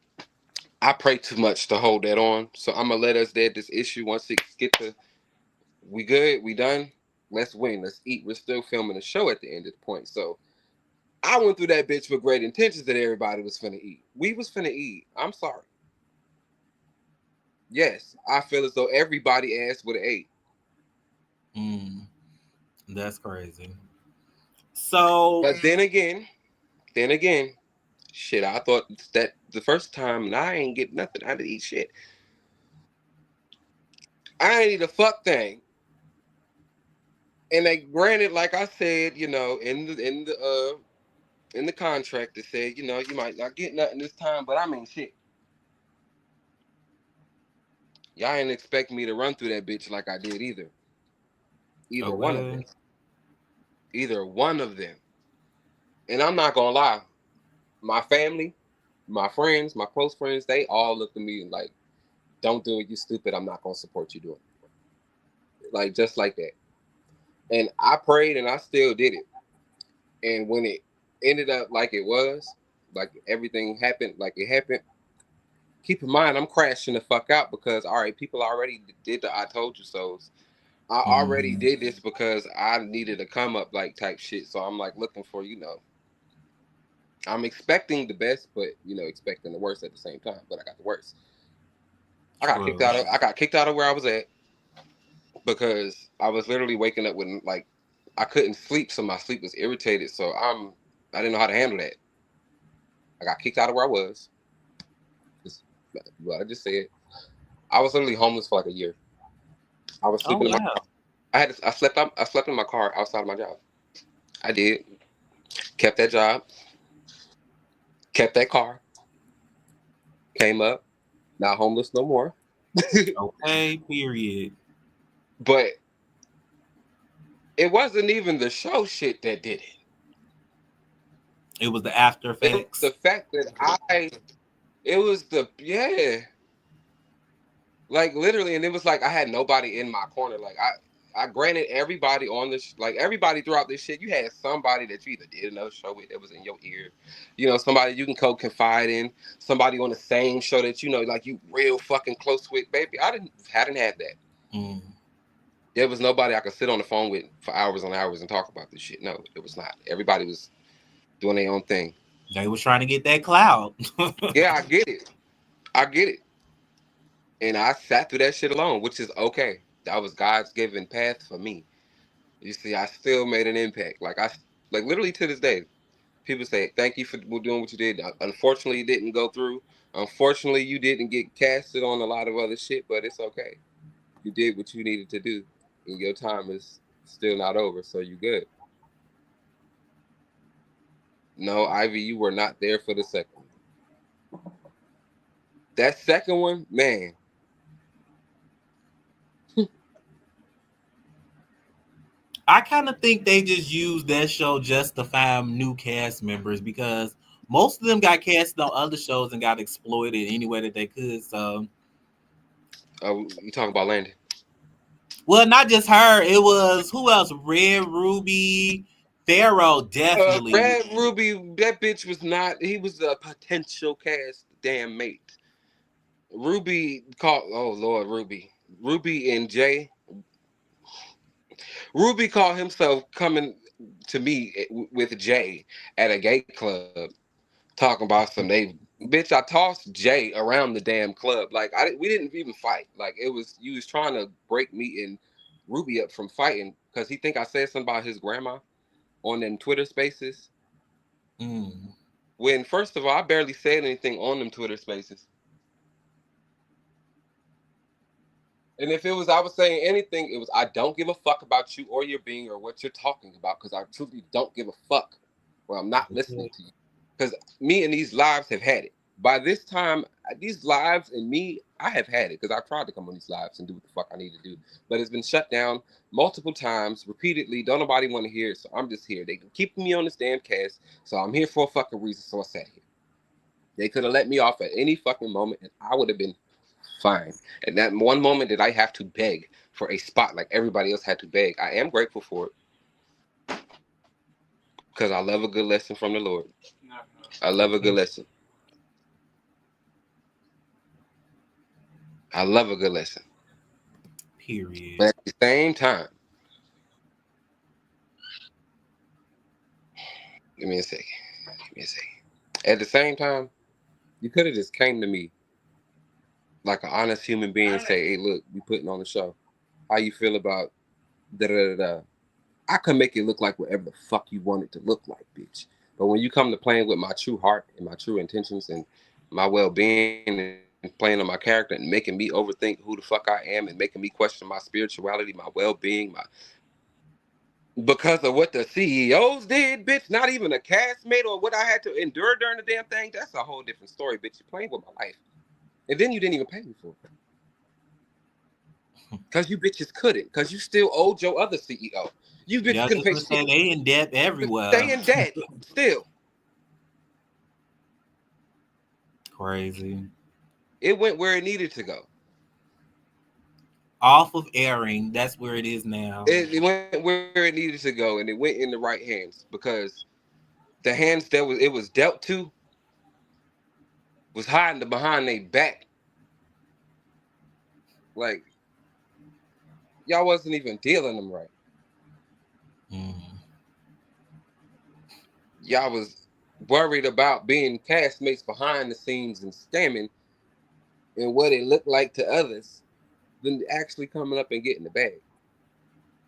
I pray too much to hold that on. So I'm gonna let us dead this issue once it get to we good, we done. Let's win. Let's eat. We're still filming a show at the end of the point. So I went through that bitch with great intentions that everybody was finna eat. We was finna eat. I'm sorry. Yes, I feel as though everybody ass would have ate. That's crazy. So, but then again, shit, I thought that the first time and I ain't get nothing. I didn't eat shit. I ain't eat a fuck thing. And they granted, like I said, in the contract, it said, you might not get nothing this time, but I mean, shit. Y'all ain't expect me to run through that bitch like I did either. Either one of them. Either one of them. And I'm not gonna lie, my family, my friends, my close friends, they all looked at me like, don't do it, you stupid, I'm not gonna support you doing it. Like, just like that. And I prayed and I still did it. And when it ended up like it was, like everything happened like it happened, keep in mind I'm crashing the fuck out because all right, people already did the I told you so's. I already did this because I needed a come up like type shit. So I'm like looking for, I'm expecting the best, but expecting the worst at the same time. But I got the worst. I got kicked out of where I was at because I was literally waking up with like I couldn't sleep, so my sleep was irritated. So I didn't know how to handle that. I got kicked out of where I was. Just what I just said. I was literally homeless for like a year. I was sleeping in my car. I slept in my car outside of my job. I did. Kept that job. Kept that car. Came up. Not homeless no more. Okay, period. But It wasn't even the show shit that did it. It was the after It was the effects. fact that it was the, yeah, like literally, and it was like I had nobody in my corner. Like I granted everybody on this, like everybody throughout this shit, you had somebody that you either did another show with that was in your ear, you know, somebody you can confide in, somebody on the same show that you know, like you real fucking close with, baby. Hadn't had that. Mm. There was nobody I could sit on the phone with for hours and hours and talk about this shit. No, it was not. Everybody was doing their own thing. They was trying to get that clout. Yeah, I get it. I get it. And I sat through that shit alone, which is okay. That was God's given path for me. You see, I still made an impact. Like literally to this day, people say, thank you for doing what you did. Unfortunately, it didn't go through. Unfortunately, you didn't get casted on a lot of other shit, but it's okay. You did what you needed to do, and your time is still not over, so you good. No, Ivy, you were not there for the second one. That second one, man. I kind of think they just used that show just to find new cast members because most of them got cast on other shows and got exploited any way that they could. So, You talking about Landon? well, not just her. It was who else? Red Ruby, Pharaoh, definitely. Red Ruby, that bitch was not. He was a potential cast damn mate. Ruby called. Oh Lord, Ruby and Jay. Ruby called himself coming to me with Jay at a gay club, talking about some they. Bitch, I tossed Jay around the damn club. Like we didn't even fight. Like it was you was trying to break me and Ruby up from fighting because he think I said something about his grandma on them Twitter Spaces. Mm. When first of all, I barely said anything on them Twitter Spaces. And if it was I was saying anything, it was I don't give a fuck about you or your being or what you're talking about because I truly don't give a fuck. Well, I'm not listening to you because me and these lives have had it. By this time, these lives and me, I have had it because I tried to come on these lives and do what the fuck I need to do, but it's been shut down multiple times, repeatedly. Don't nobody want to hear it, so I'm just here. They keep me on this damn cast, so I'm here for a fucking reason. So I sat here. They could have let me off at any fucking moment, and I would have been fine. And that one moment that I have to beg for a spot like everybody else had to beg, I am grateful for it because I love a good lesson from the Lord. I love a good lesson. I love a good lesson. Period. But at the same time, give me a second. Give me a second. At the same time, you could have just came to me like an honest human being and say, hey, look, we putting on the show. How you feel about da da da da? I could make it look like whatever the fuck you want it to look like, bitch. But when you come to playing with my true heart and my true intentions and my well-being and playing on my character and making me overthink who the fuck I am and making me question my spirituality, my well-being, my because of what the CEOs did, bitch, not even a castmate or what I had to endure during the damn thing, that's a whole different story, bitch. You're playing with my life. And then you didn't even pay me for it. Because you bitches couldn't. Because you still owed your other CEO. You bitches Yeah, couldn't pay just say shit. they in debt everywhere. Stay in debt still. Crazy. It went where it needed to go. Off of airing, that's where it is now. It went where it needed to go, and it went in the right hands because the hands that it was dealt to was hiding behind their back. Like y'all wasn't even dealing them right. Mm. Y'all was worried about being castmates behind the scenes and scamming and what it looked like to others than actually coming up and getting the bag.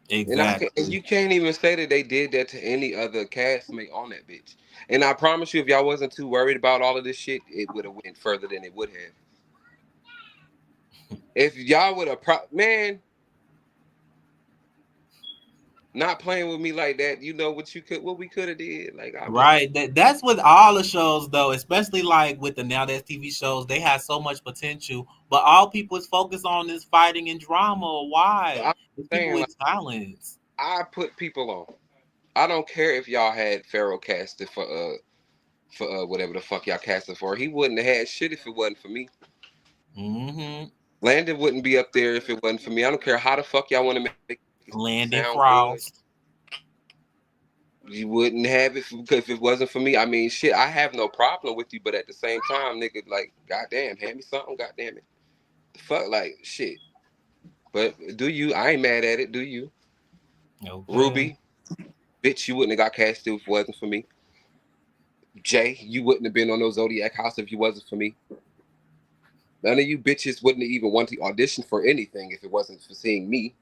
Exactly. And you can't even say that they did that to any other castmate on that bitch. And I promise you, if y'all wasn't too worried about all of this shit, it would have went further than it would have. If y'all would have, man, not playing with me like that, you know what we could have did. Like Right. That's with all the shows though, especially like with the Now That's TV shows, they have so much potential, but all people is focused on is fighting and drama. Why? I'm It's people saying, like, with talents. I put people on. I don't care if y'all had Pharaoh casted for whatever the fuck y'all casted for. He wouldn't have had shit if it wasn't for me. Mm-hmm. Landon wouldn't be up there if it wasn't for me. I don't care how the fuck y'all want to make it Landon sound good. Frost. You wouldn't have it if it wasn't for me. I mean, shit, I have no problem with you, but at the same time, nigga, like, goddamn, hand me something, goddamn it. The fuck, like, shit. But do you? I ain't mad at it. Do you? Okay. Ruby, bitch, you wouldn't have got casted if it wasn't for me. Jay, you wouldn't have been on no Zodiac House if you wasn't for me. None of you bitches wouldn't have even wanted to audition for anything if it wasn't for seeing me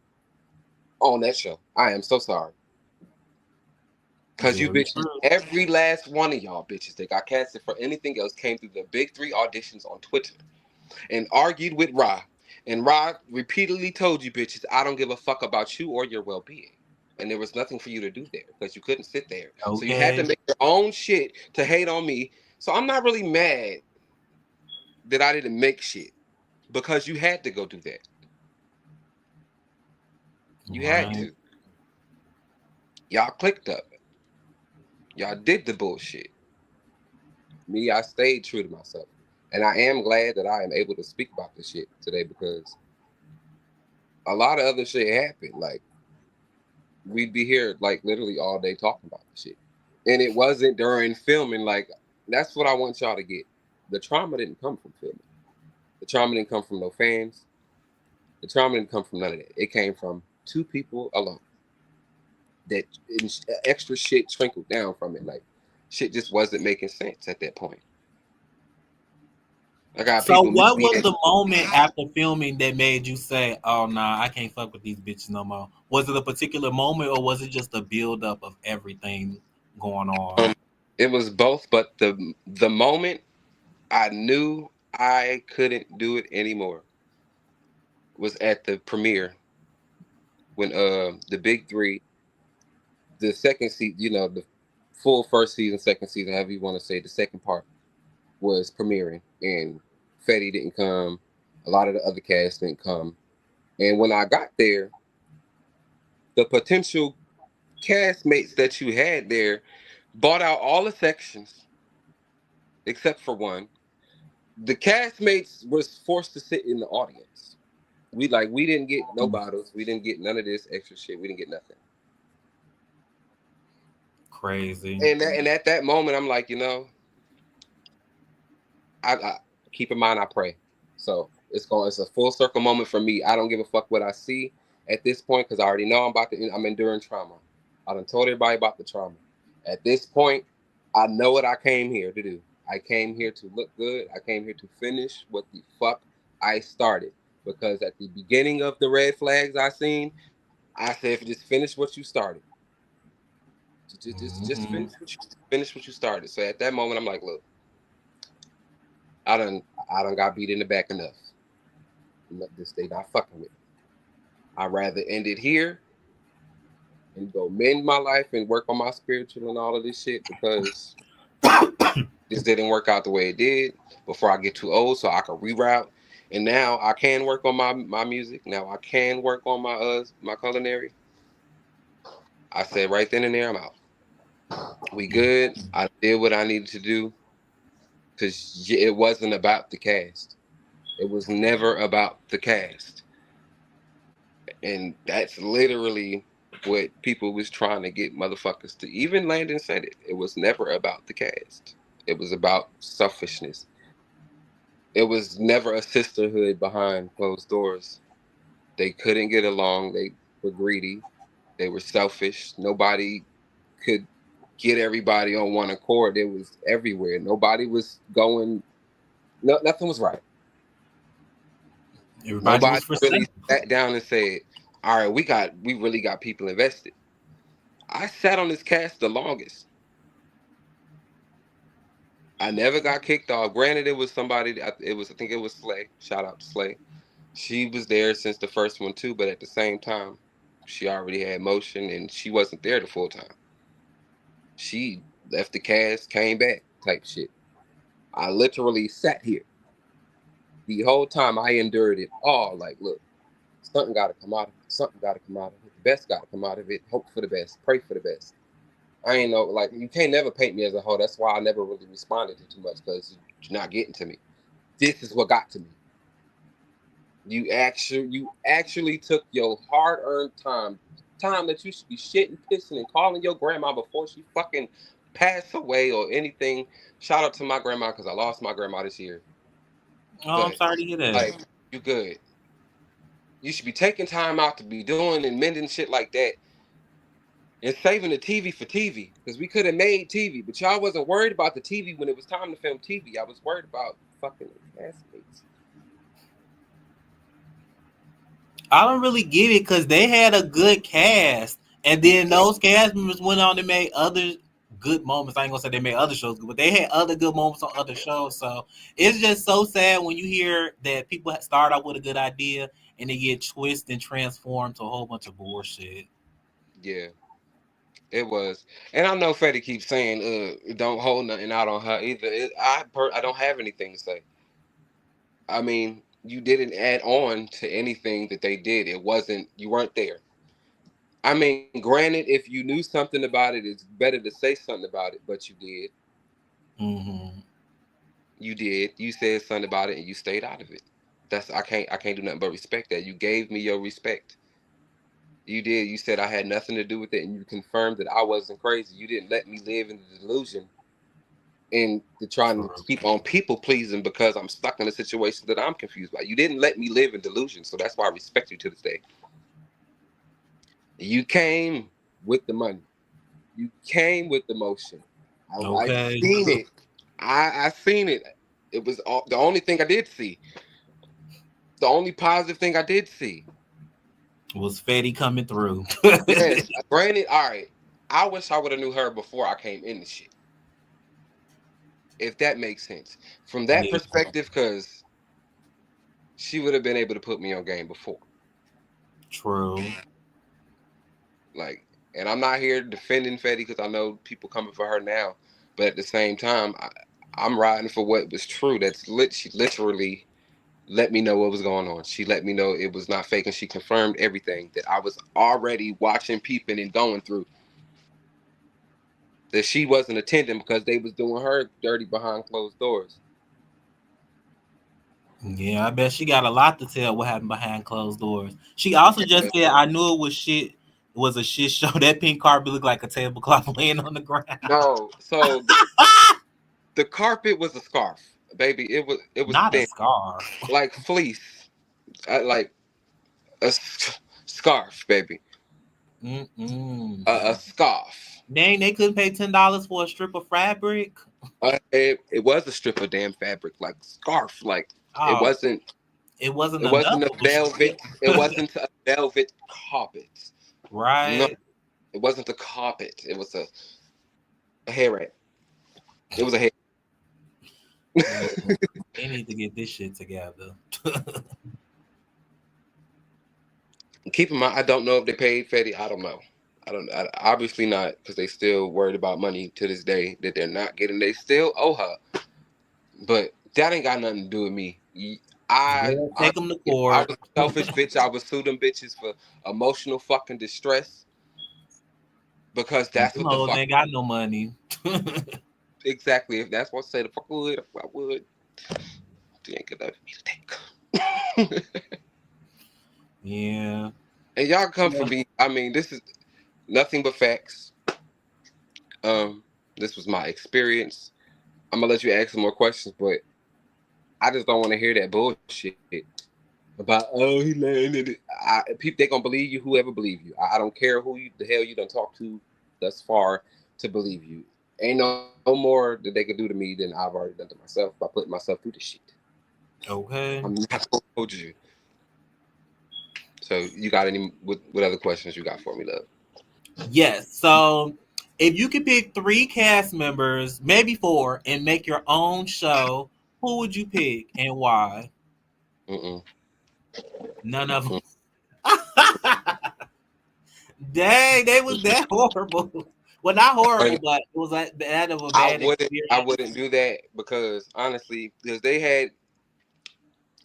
on that show. I am so sorry. Because you Very bitches, true. every last one of y'all bitches that got casted for anything else came through the big three auditions on Twitter and argued with RAH. And RAH repeatedly told you bitches, I don't give a fuck about you or your well-being. And there was nothing for you to do there because you couldn't sit there. So you had to Okay. make your own shit to hate on me. So I'm not really mad that I didn't make shit because you had to go do that. You had Right. to. Y'all clicked up. Y'all did the bullshit. Me, I stayed true to myself. And I am glad that I am able to speak about this shit today because a lot of other shit happened. Like, we'd be here, like, literally all day talking about this shit. And it wasn't during filming. Like, that's what I want y'all to get. The trauma didn't come from filming. The trauma didn't come from no fans. The trauma didn't come from none of that. It came from two people alone. That extra shit trickled down from it. Like, shit just wasn't making sense at that point. I got So, people meet what me was at the moment after filming that made you say, "Oh nah, I can't fuck with these bitches no more"? Was it a particular moment, or was it just a build up of everything going on? it was both, but the moment I knew I couldn't do it anymore was at the premiere when the big three, the second season, you know, the full first season, second season, however you want to say, the second part was premiering, and Fetty didn't come, a lot of the other cast didn't come, and when I got there, the potential castmates that you had there bought out all the sections except for one. The castmates was forced to sit in the audience. We didn't get no bottles. We didn't get none of this extra shit. We didn't get nothing. Crazy. And at that moment, I'm like, you know, I keep in mind I pray. So it's a full circle moment for me. I don't give a fuck what I see at this point because I already know I'm enduring trauma. I done told everybody about the trauma. At this point, I know what I came here to do. I came here to look good. I came here to finish what the fuck I started. Because at the beginning of the red flags I seen, I said, just finish what you started. Just Mm-hmm. finish what you started. So at that moment, I'm like, look, I done got beat in the back enough. They not fucking with me. I'd rather end it here and go mend my life and work on my spiritual and all of this shit because this didn't work out the way it did before I get too old so I can reroute. And now I can work on my music. Now I can work on my culinary. I said right then and there, I'm out. We good. I did what I needed to do because it wasn't about the cast. It was never about the cast. And that's literally what people was trying to get motherfuckers to. Even Landon said it. It was never about the cast. It was about selfishness. It was never a sisterhood behind closed doors. They couldn't get along. They were greedy. They were selfish. Nobody could get everybody on one accord. It was everywhere. Nobody was going. No, nothing was right. Everybody was Nobody for sale. really sat down and said, "All right, we really got people invested." I sat on this cast the longest. I never got kicked off. Granted, it was somebody. I think it was Slay. Shout out to Slay. She was there since the first one too, but at the same time, she already had motion and she wasn't there the full time. She left the cast, came back, type shit. I literally sat here the whole time. I endured it all. Like, look, Something got to come out of it. Something got to come out of it. The best got to come out of it. Hope for the best. Pray for the best. I ain't know, like, you can't never paint me as a hoe. That's why I never really responded to too much, because you're not getting to me. This is what got to me. You actually took your hard-earned time that you should be shitting, pissing, and calling your grandma before she fucking passed away or anything. Shout out to my grandma, because I lost my grandma this year. Oh, I'm sorry to hear that. Like, you good. You should be taking time out to be doing and mending shit like that, and saving the TV for TV, because we could have made TV, but y'all wasn't worried about the TV when it was time to film TV. I was worried about fucking castmates. I don't really get it, because they had a good cast, and then those cast members went on and made other good moments. I ain't gonna say they made other shows good, but they had other good moments on other shows. So it's just so sad when you hear that people start out with a good idea and they get twisted and transformed to a whole bunch of bullshit. Yeah, it was. And I know Fetty keeps saying, don't hold nothing out on her either. I don't have anything to say. I mean, you didn't add on to anything that they did. You weren't there. I mean, granted, if you knew something about it, it's better to say something about it, but you did. Mm-hmm. You did. You said something about it and you stayed out of it. I can't do nothing but respect that. You gave me your respect. You did. You said I had nothing to do with it, and you confirmed that I wasn't crazy. You didn't let me live in the delusion and to trying to keep on people pleasing because I'm stuck in a situation that I'm confused by. You didn't let me live in delusion, so that's why I respect you to this day. You came with the money. You came with the motion. I seen it. I seen it. It was the only thing I did see. The only positive thing I did see was Fetty coming through. Yes, granted. All right. I wish I would have knew her before I came in the shit. If that makes sense. From that perspective, because she would have been able to put me on game before. True. Like, and I'm not here defending Fetty because I know people coming for her now. But at the same time, I'm riding for what was true. She literally let me know what was going on. She let me know it was not fake, and she confirmed everything that I was already watching, peeping, and going through. That she wasn't attending because they was doing her dirty behind closed doors. Yeah, I bet she got a lot to tell what happened behind closed doors. She also just said, I knew it was shit. It was a shit show. That pink carpet looked like a tablecloth laying on the ground. No, so the carpet was a scarf, baby. It was not thin, a scarf, like fleece, like a scarf, baby. A scarf. Dang, they couldn't pay $10 for a strip of fabric. It was a strip of damn fabric, like scarf. Like it wasn't. It wasn't It wasn't a velvet. It wasn't a velvet carpet. Right. No, it wasn't a carpet. It was a hair wrap. It was a hair. They need to get this shit together. Keep in mind, I don't know if they paid Fetty. I don't know. Obviously not, because they still worried about money to this day that they're not getting. They still owe her, but that ain't got nothing to do with me. Take them to court. I was a selfish bitch. I would sue them bitches for emotional fucking distress because that's what the fuck. Ain't got no money. Exactly. If that's what I say, the fuck would, I would. They ain't gonna me to take. Yeah. And y'all come for me. I mean, this is nothing but facts. This was my experience. I'm gonna let you ask some more questions, but I just don't want to hear that bullshit about he landed it. People, they gonna believe you. Whoever believe you, I don't care who the hell you done talk to thus far to believe you. Ain't no more that they can do to me than I've already done to myself by putting myself through this shit. Okay. I'm not gonna hold you. So you got any? What other questions you got for me, love? Yes. So if you could pick 3 cast members, maybe 4, and make your own show, who would you pick and why? None of them. Dang, they was that horrible. Well, not horrible, but it was like that of a bad experience. I wouldn't do that because honestly, because they had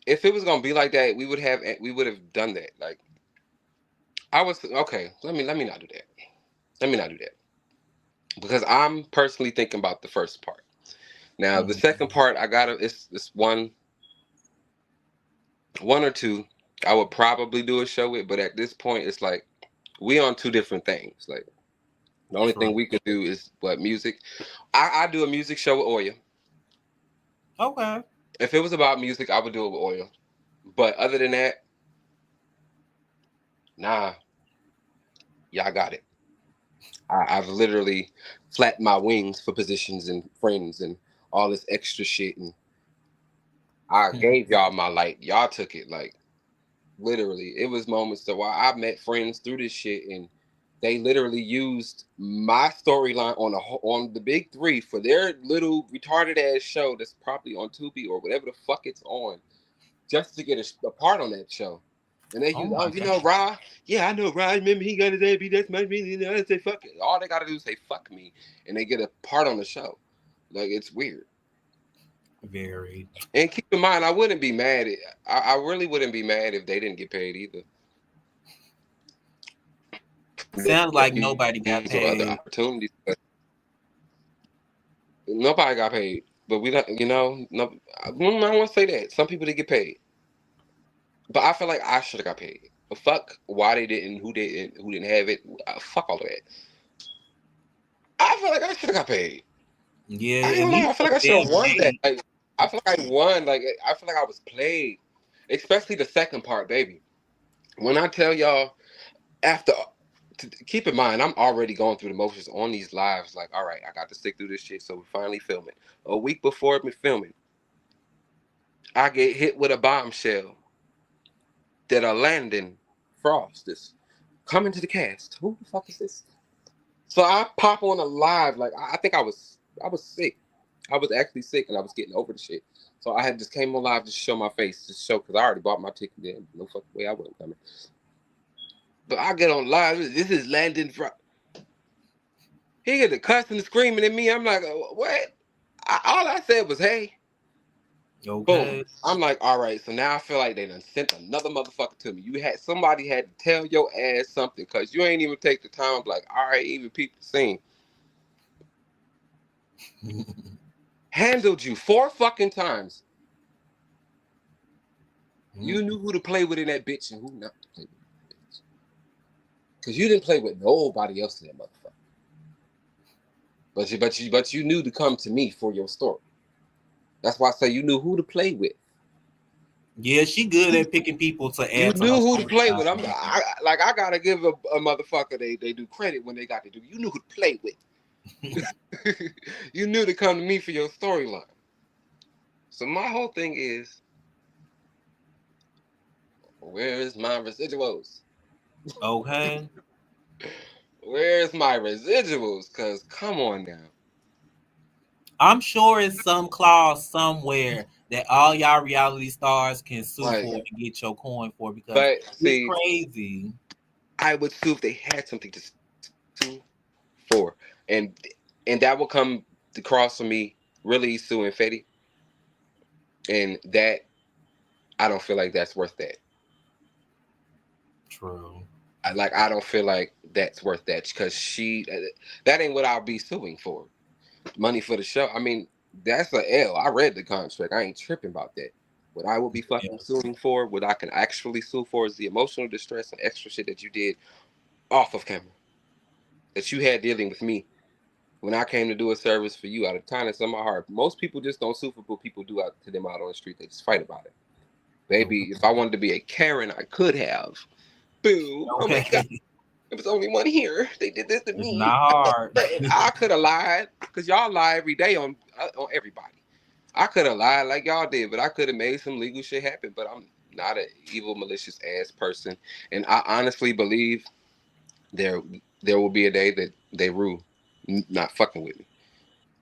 if it was gonna be like that, we would have done that. Like I was okay. Let me not do that. Let me not do that because I'm personally thinking about the first part. Now the Mhm. second part, I gotta it's one or two. I would probably do a show with, but at this point, it's like we on two different things. Like the only True. thing we could do is what music. I do a music show with Oya. Okay. If it was about music, I would do it with Oya. But other than that, nah, y'all got it. I've literally flattened my wings for positions and friends and all this extra shit, and I gave y'all my light. Y'all took it like literally. It was moments that why I met friends through this shit, and they literally used my storyline on the big three for their little retarded ass show that's probably on Tubi or whatever the fuck it's on, just to get a part on that show. And they Oh use, my oh, you god. know, Ra. Yeah, I know Ra. Remember, he got his AB. That's my me. You know, I say fuck it. All they gotta do is say fuck me, and they get a part on the show. Like it's weird. Very. And keep in mind, I wouldn't be mad. I really wouldn't be mad if they didn't get paid either. Sounds like nobody got Or other paid. opportunities. But nobody got paid. But we don't, you know, no, I don't want to say that. Some people did get paid. But I feel like I should have got paid. But fuck why they didn't, who didn't have it. Fuck all of that. I feel like I should have got paid. I Yeah, ain't at gonna lie. least I feel for like I should them have won that. they Like I feel like I won. Like I feel like I was played. Especially the second part, baby. When I tell y'all after keep in mind, I'm already going through the motions on these lives. Like, all right, I got to stick through this shit, so we finally filming. A week before me filming, I get hit with a bombshell that a Landon Frost is coming to the cast. Who the fuck is this? So I pop on a live. Like, I think I was sick. I was actually sick, and I was getting over the shit. So I had just came on live to show my face, to show because I already bought my ticket. Then no fucking way I wasn't coming. But I get on live. This is Landon Frost. He get the cussing and screaming at me. I'm like, what? All I said was, hey, boom. okay. I'm like, all right. So now I feel like they done sent another motherfucker to me. Somebody had to tell your ass something because you ain't even take the time. Like, all right, even peep the scene. Handled you 4 fucking times. You knew who to play with in that bitch and who not to play with in that bitch. Because you didn't play with nobody else in that motherfucker. But you knew to come to me for your story. That's why I say you knew who to play with. Yeah, she good at picking people to You add to knew her who to play with. storyline. I gotta give a motherfucker they do credit when they got to do. You knew who to play with. You knew to come to me for your storyline. So my whole thing is, where is my residuals? Okay. Where's my residuals? Cause come on now. I'm sure it's some clause somewhere that all y'all reality stars can sue Like, for and get your coin for because but it's see, crazy. I would sue if they had something to sue for, and that will come across for me really suing Fetty, and that I don't feel like that's worth that. True. I don't feel like that's worth that because that ain't what I'll be suing for. Money for the show. I mean, that's a L. I read the contract. I ain't tripping about that. What I will be Yeah. fucking suing for, what I can actually sue for, is the emotional distress and extra shit that you did off of camera, that you had dealing with me when I came to do a service for you out of kindness of my heart. Most people just don't sue for what people do out to them out on the street. They just fight about it. Baby, if I wanted to be a Karen, I could have. Boo! Oh my god. Okay. There was only one here. They did this to It's me. not hard. I could have lied because y'all lie every day on everybody. I could have lied like y'all did, but I could have made some legal shit happen. But I'm not an evil, malicious ass person, and I honestly believe there there will be a day that they rule not fucking with me.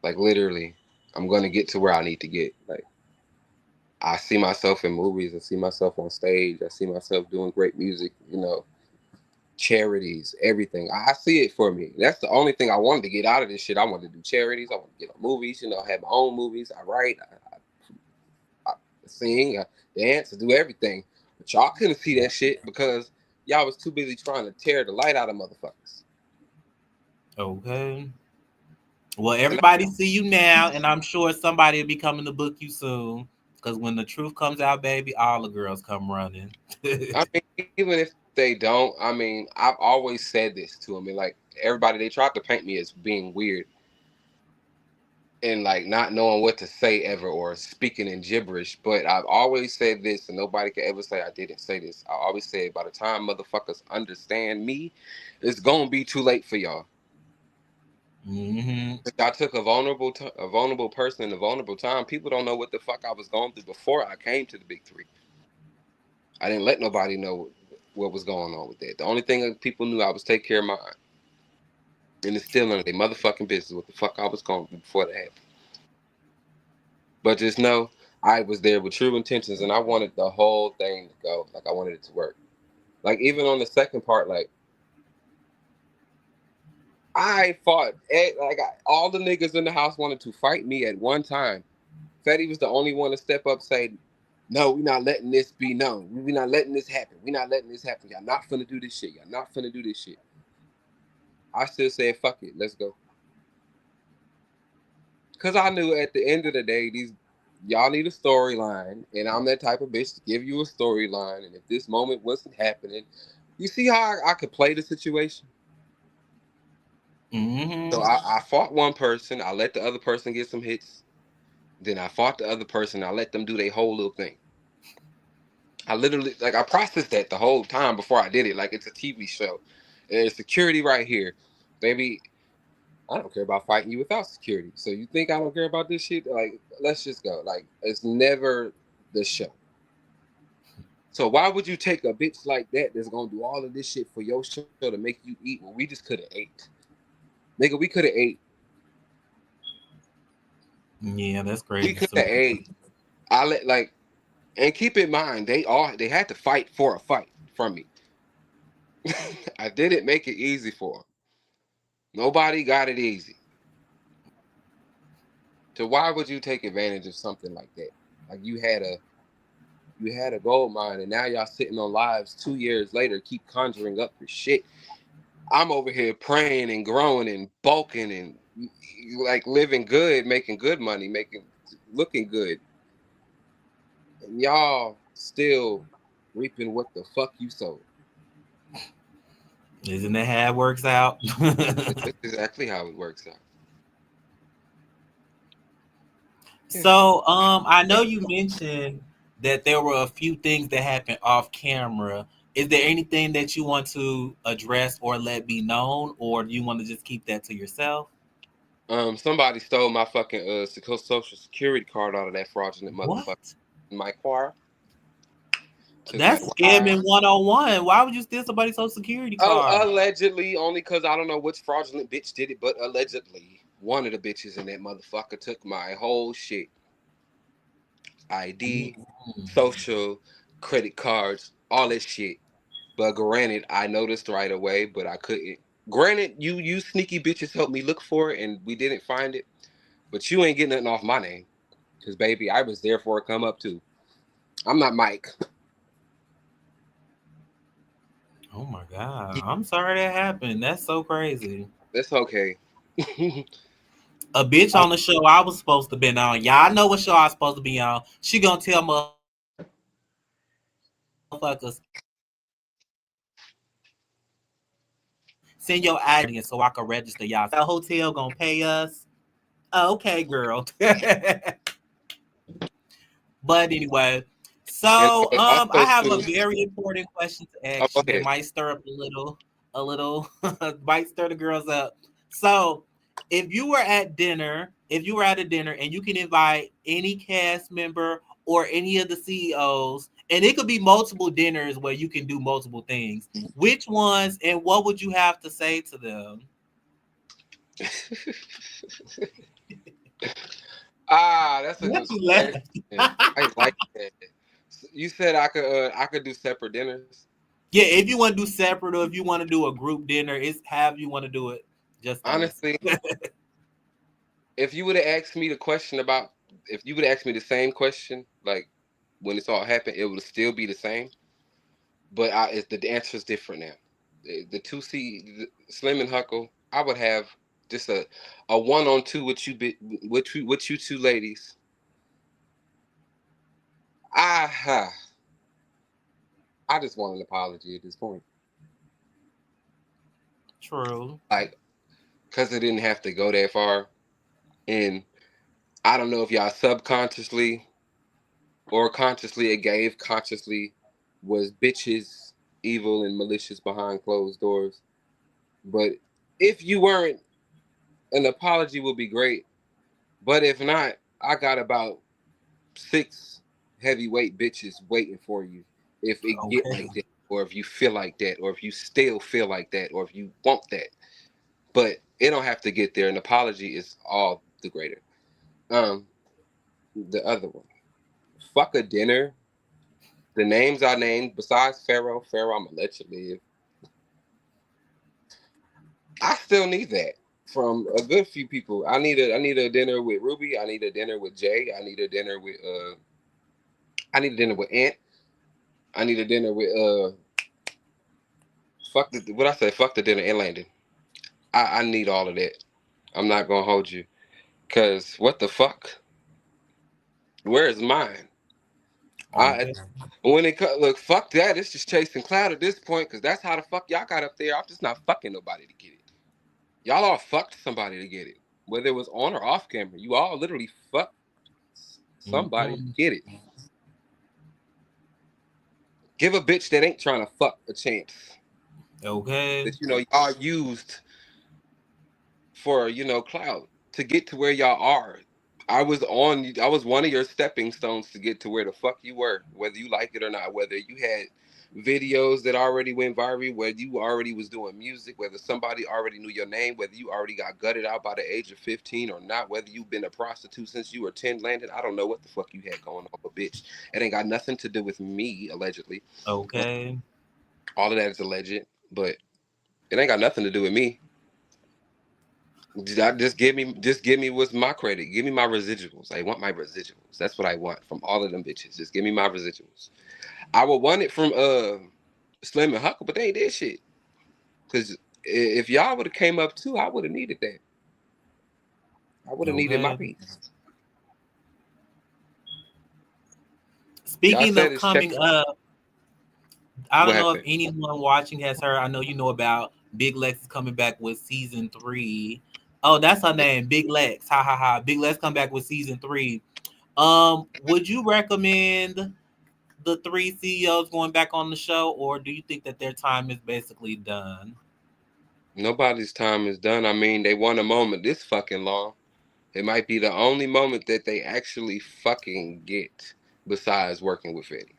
Like literally, I'm gonna get to where I need to get. Like I see myself in movies. I see myself on stage. I see myself doing great music. You know, charities, everything. I see it for me. That's the only thing I wanted to get out of this shit. I wanted to do charities. I want to get on movies. You know, have my own movies. I write. sing, dance, do everything. But y'all couldn't see that shit because y'all was too busy trying to tear the light out of motherfuckers. Okay. Well, And everybody see you now, and I'm sure somebody will be coming to book you soon. Because when the truth comes out, baby, all the girls come running. I mean, even if they don't, I mean, I've always said this to them, and like everybody, they tried to paint me as being weird and like not knowing what to say ever or speaking in gibberish. But I've always said this, and nobody can ever say I didn't say this. I always said by the time motherfuckers understand me, it's gonna be too late for y'all. Mm-hmm. I took a vulnerable person in a vulnerable time. People don't know what the fuck I was going through before I came to the big three. I didn't let nobody know what was going on with that. The only thing that people knew I was take care of mine, and it's still none of their motherfucking business what the fuck I was going through before that happened. But just know I was there with true intentions, and I wanted the whole thing to go. Like I wanted it to work. Like even on the second part, like I fought. All the niggas in the house wanted to fight me at one time. Fetty was the only one to step up, say, "No, we're not letting this be known. We're not letting this happen. We're not letting this happen. Y'all not finna do this shit. Y'all not finna do this shit." I still said, "Fuck it, let's go." Cause I knew at the end of the day, these y'all need a storyline, and I'm that type of bitch to give you a storyline. And if this moment wasn't happening, you see how I could play the situation. So Mm-hmm. I fought one person. I let the other person get some hits. Then I fought the other person. I let them do their whole little thing. I literally like I processed that the whole time before I did it. Like it's a TV show. There's security right here, baby. I don't care about fighting you without security. So you think I don't care about this shit? Like let's just go. Like it's never the show. So why would you take a bitch like that that's gonna do all of this shit for your show to make you eat? Well, we just could have ate, nigga. We could have ate. Yeah, that's We crazy could to have me. ate. I let like and keep in mind they had to fight for a fight from me. I didn't make it easy for them. Nobody got it easy. So why would you take advantage of something like that? Like you had a gold mine and now y'all sitting on lives 2 years later, keep conjuring up your shit. I'm over here praying and growing and bulking and like living good, making good money, making looking good. And y'all still reaping what the fuck you sowed. Isn't that how it works out? That's exactly how it works out. Yeah. So, I know you mentioned that there were a few things that happened off camera. Is there anything that you want to address or let be known, or do you want to just keep that to yourself? Somebody stole my fucking social security card out of that fraudulent motherfucker. What? My car took my That's wire. scamming 101. Why would you steal somebody's social security card? Allegedly, only because I don't know which fraudulent bitch did it, but allegedly, one of the bitches in that motherfucker took my whole shit. ID, social, credit cards, all that shit. But granted, I noticed right away, but I couldn't. Granted, you sneaky bitches helped me look for it, and we didn't find it. But you ain't getting nothing off my name, cause baby, I was there for it come up too. I'm not Mike. Oh my God. I'm sorry that happened. That's so crazy. That's okay. A bitch on the show I was supposed to be on. Y'all know what show I was supposed to be on. She gonna tell motherfuckers send your ID so I can register y'all. The hotel gonna pay us. Oh, okay, girl. But anyway, And so also I have a too. very important question to Oh, ask go you that ahead. might stir up a little, might stir the girls up. So, if you were at a dinner and you can invite any cast member or any of the CEOs, and it could be multiple dinners where you can do multiple things. Which ones and what would you have to say to them? That's a What good you question. laugh? I like that. You said I could do separate dinners. Yeah, if you want to do separate or if you want to do a group dinner, it's however you want to do it. Just ask. Honestly, if you would have asked me the question about if you would have asked me the same question, like when it's all happened, it will still be the same. But the answer is different now. The 2C Slim and Huckle, I would have just a 1-on-2 with you two ladies. I just want an apology at this point. True. Like, because it didn't have to go that far. And I don't know if y'all subconsciously or consciously, it gave consciously was bitches evil and malicious behind closed doors. But if you weren't, an apology would be great. But if not, I got about 6 heavyweight bitches waiting for you. If it get Okay. like that, or if you feel like that, or if you still feel like that, or if you want that. But it don't have to get there. An apology is all the greater. The other one, fuck a dinner. The names I named besides Pharaoh, I'm gonna let you live. I still need that from a good few people. I need a dinner with Ruby. I need a dinner with Jay. I need a dinner with Ant. I need a dinner with what I say, fuck the dinner and Landon. I need all of that. I'm not gonna hold you. Cause what the fuck? Where is mine? Okay. When look, fuck that. It's just chasing cloud at this point, cause that's how the fuck y'all got up there. I'm just not fucking nobody to get it. Y'all all fucked somebody to get it. Whether it was on or off camera. You all literally fucked somebody to Mm-hmm. get it. Give a bitch that ain't trying to fuck a chance. Okay. That y'all used for clout to get to where y'all are. I was one of your stepping stones to get to where the fuck you were, whether you like it or not, whether you had videos that already went viral, whether you already was doing music, whether somebody already knew your name, whether you already got gutted out by the age of 15 or not, whether you've been a prostitute since you were 10, Landon. I don't know what the fuck you had going on, but bitch, it ain't got nothing to do with me, allegedly. Okay. All of that is alleged, but it ain't got nothing to do with me. Just give me what's my credit. Give me my residuals. I want my residuals. That's what I want from all of them bitches. Just give me my residuals. I would want it from Slim and Huckle, but they ain't did shit. Cause if y'all would have came up too, I would have needed that. I would have needed my Okay. piece. Y'all Speaking said of it's coming checkered. up, I What don't know if happened? anyone watching has heard. I know you know about Big Lex is coming back with season 3. Oh, that's her name, Big Lex. Ha ha ha. Big Lex come back with season 3. Would you recommend the 3 CEOs going back on the show, or do you think that their time is basically done? Nobody's time is done. I mean, they want a moment this fucking long. It might be the only moment that they actually fucking get besides working with Eddie.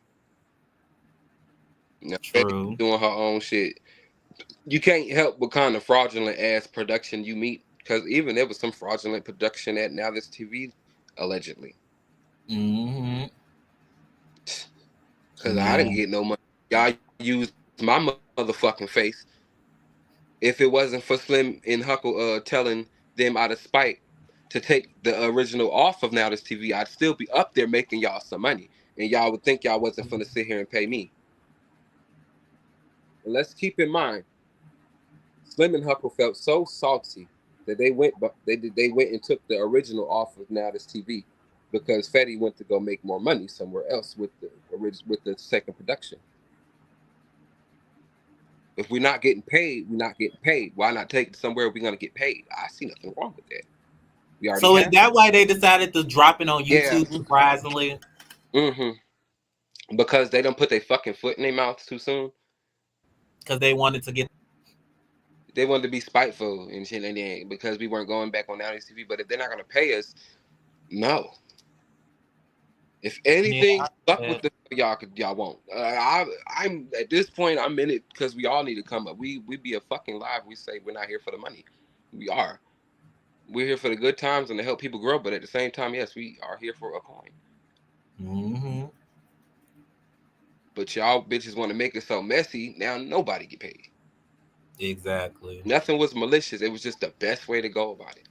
Now, Eddie True. doing her own shit. You can't help what kind of fraudulent ass production you meet, because even there was some fraudulent production at Now This TV, allegedly. Mm-hmm. Because I didn't Man. get no money. Y'all used my motherfucking face. If it wasn't for Slim and Huckle telling them out of spite to take the original off of Now This TV, I'd still be up there making y'all some money. And y'all would think y'all wasn't finna sit here and pay me. And let's keep in mind, Slim and Huckle felt so salty that they went and took the original off of Now This TV because Fetty went to go make more money somewhere else with the second production. If we're not getting paid, we're not getting paid. Why not take it somewhere we're gonna get paid? I see nothing wrong with that. We already So is have that something. why they decided to drop it on Yeah. YouTube? Surprisingly, Because they don't put their fucking foot in their mouth too soon. because they wanted to get. They wanted to be spiteful and shit, and then because we weren't going back on Now This TV. But if they're not gonna pay us, no. If Yeah. anything, fuck with the y'all won't. I'm at this point. I'm in it because we all need to come up. We be a fucking live. We say we're not here for the money. We are. We're here for the good times and to help people grow. But at the same time, yes, we are here for a coin. Mm-hmm. But y'all bitches want to make it so messy. Now nobody get paid. Exactly. Nothing was malicious. It was just the best way to go about it.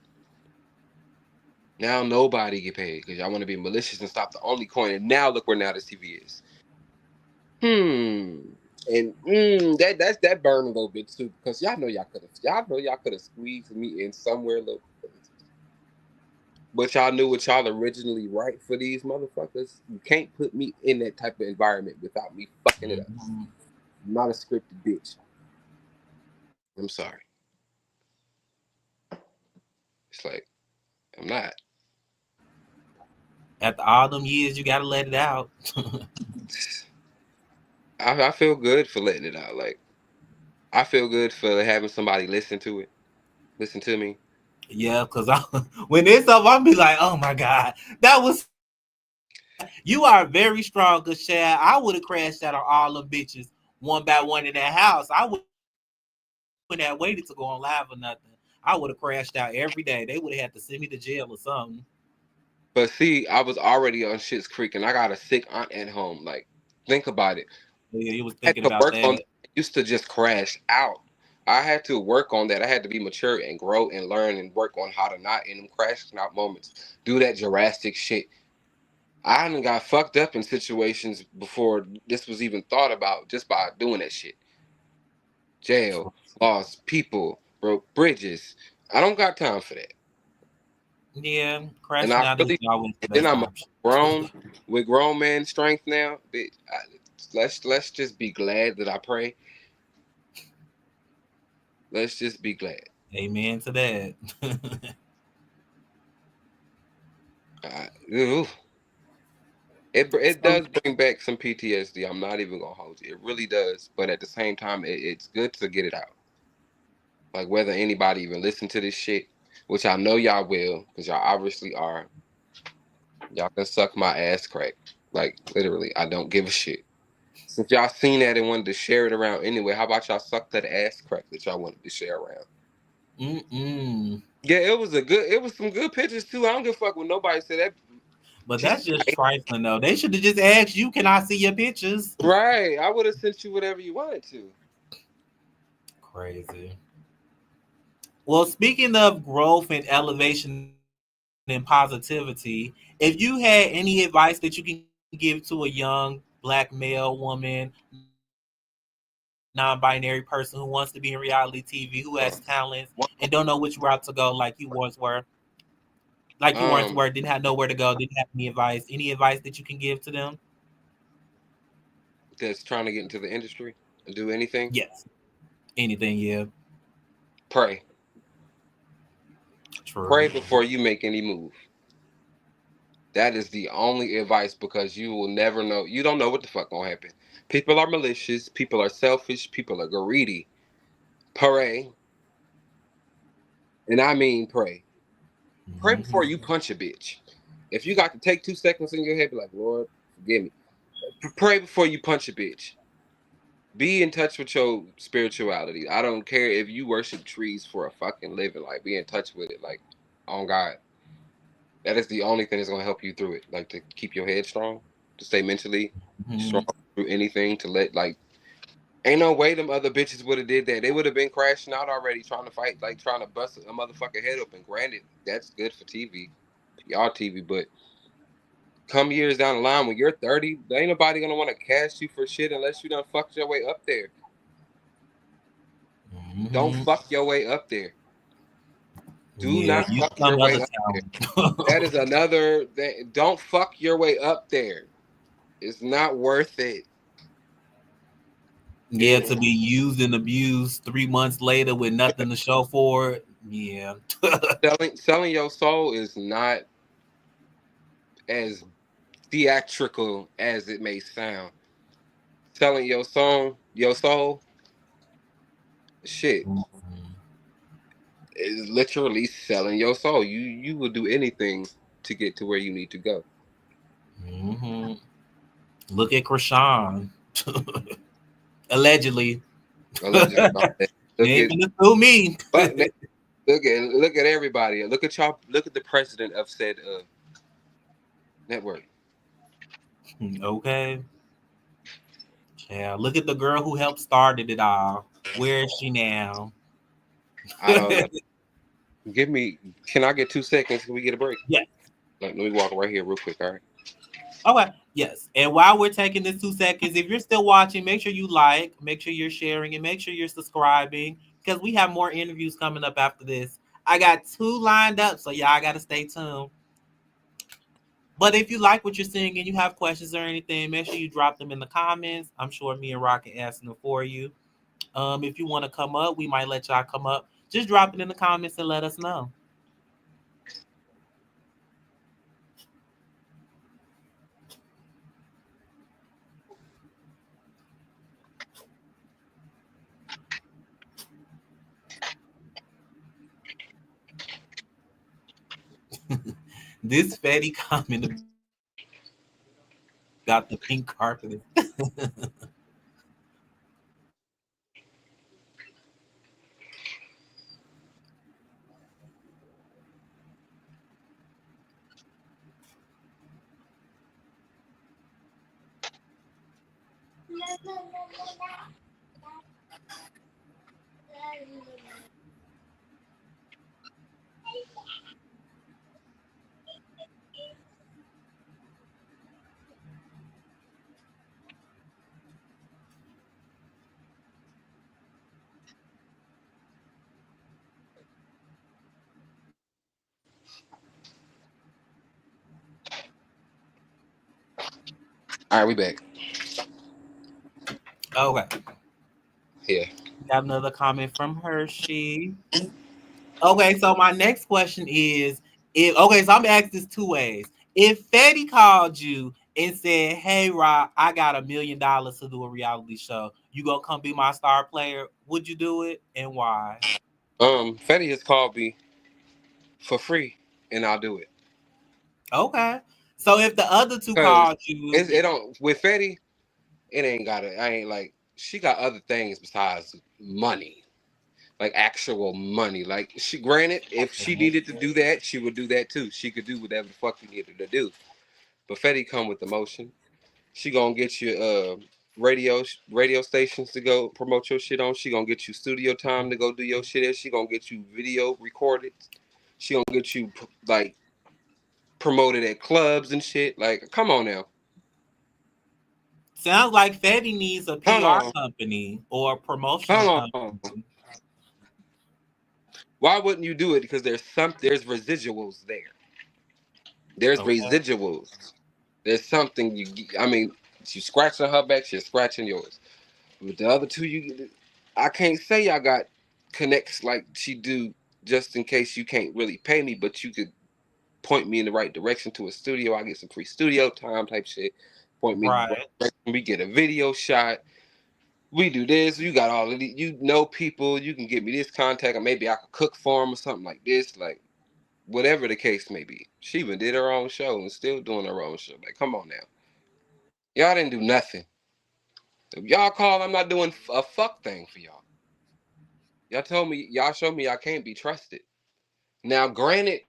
Now nobody get paid because y'all want to be malicious and stop the only coin. And now look where now this TV is. And that burned a little bit too because y'all could have squeezed me in somewhere a little bit. But y'all knew what y'all originally right for these motherfuckers. You can't put me in that type of environment without me fucking it up. Mhm. I'm not a scripted bitch. I'm sorry. It's like I'm not. After all them years, you gotta let it out. I feel good for letting it out. Like I feel good for having somebody listen to it, listen to me. Yeah, because when it's up, I'll be like, oh my God, that was you are very strong, good Shad. I would have crashed out on all them bitches one by one in that house. I wouldn't have waited to go on live or nothing. I would have crashed out every day. They would have had to send me to jail or something. But see, I was already on Shit's Creek, and I got a sick aunt at home. Like, think about it. Yeah, you was I had thinking to about work on. that. I used to just crash out. I had to work on that. I had to be mature and grow and learn and work on how to not in them crashing out moments do that Jurassic shit. I done got fucked up in situations before this was even thought about just by doing that shit. Jail, lost people, broke bridges. I don't got time for that. Yeah, And crashing I out is really, always the and then best I'm option. grown with grown man strength now. Bitch, let's just be glad that I pray. Let's just be glad. Amen to that. Ooh, it So, does bring back some PTSD. I'm not even gonna hold you. It really does. But at the same time, it's good to get it out. Like whether anybody even listen to this shit, which I know y'all will, because y'all obviously are. Y'all can suck my ass crack. Like literally, I don't give a shit. Since y'all seen that and wanted to share it around anyway, how about y'all suck that ass crack that y'all wanted to share around? mm-mm. Yeah, it was some good pictures too. I don't give a fuck when nobody said that. But She's that's just right. trifling, though. They should have just asked you, "Can I see your pictures?" Right. I would have sent you whatever you wanted to. Crazy. Well, speaking of growth and elevation and positivity, if you had any advice that you can give to a young black male, woman, non-binary person who wants to be in reality TV, who has talents and don't know which route to go, like you once were, didn't Um, have nowhere to go, didn't have any advice that you can give to them? that's trying to get into the industry and do anything. Yes, anything. Yeah, Pray. true. Pray before you make any move. That is the only advice because you will never know. You don't know what the fuck gonna happen. People are malicious. People are selfish. People are greedy. Pray, and I mean pray. Pray before you Hmm. punch a bitch. If you got to take 2 seconds in your head, be like, Lord, forgive me. Pray before you punch a bitch. Be in touch with your spirituality. I don't care if you worship trees for a fucking living. Like, be in touch with it. Like, on God. That is the only thing that's gonna help you through it. Like to keep your head strong, to stay mentally strong Hmm. through anything. To let like, ain't no way them other bitches would have did that. They would have been crashing out already, trying to fight, like trying to bust a motherfucker head open. Granted, that's good for TV, PR TV, but come years down the line when you're 30, there ain't nobody gonna want to cast you for shit unless you done fucked your way up there. Don't Hmm. fuck your way up there. Do Yeah, not use fuck your some way other up there. That talent. is another thing. Don't fuck your way up there. It's not worth it. Yeah, It to be used and abused 3 months later with nothing to show for it. Yeah. selling your soul is not as theatrical as it may sound. Selling your soul, shit, is literally selling your soul. You will do anything to get to where you need to go. Hmm. Look at Krishan. Allegedly. Allegedly, They look ain't at gonna sue me. but look at everybody. Look at y'all. Look at the president of said network. Okay. Yeah, look at the girl who helped started it all. Where is she now? I don't know. Can I get 2 seconds? Can we get a break? Yeah. Like, let me walk right here real quick. All right. Okay. Yes. And while we're taking this 2 seconds, if you're still watching, make sure you like, make sure you're sharing, and make sure you're subscribing because we have more interviews coming up after this. I got two lined up, so y'all got to stay tuned. But if you like what you're seeing and you have questions or anything, make sure you drop them in the comments. I'm sure me and Rock can answer them for you. If you want to come up, we might let y'all come up. Just drop it in the comments and let us know. This fatty comment got the pink carpet. All right, we back. Okay. Yeah. Got another comment from Hershey. Okay, so my next question is if okay, so I'm gonna ask this two ways. If Fetty called you and said, "Hey Rob, I got $1 million to do a reality show. You gonna come be my star player?" Would you do it and why? Fetty has called me for free, and I'll do it. Okay. So if the other two Cause called you, it don't with Fetty, it ain't got it. I ain't like she got other things besides money, like actual money. Like she, granted, if she needed to do that, she would do that too. She could do whatever the fuck she needed to do. But Fetty come with emotion. She gonna get you radio stations to go promote your shit on. She gonna get you studio time to go do your shit. She gonna get you video recorded. She gonna get you like promoted at clubs and shit. Like, come on now. sounds like Fetty needs a Hold PR on. company or a promotional Hold company. on. Why wouldn't you do it? Because there's residuals there. There's Okay. residuals. There's something I mean, she's scratching her back, she's scratching yours. With the other two, I can't say I got connects like she do just in case you can't really pay me, but you could point me in the right direction to a studio. I get some free studio time type shit. Point me in the right Right. direction. We get a video shot. We do this. You got all of these. You know people. You can give me this contact, or maybe I could cook for them or something like this. Like whatever the case may be. She even did her own show and still doing her own show. Like, come on now. Y'all didn't do nothing. If y'all call, I'm not doing a fuck thing for y'all. Y'all told me, y'all showed me I can't be trusted. Now, granted,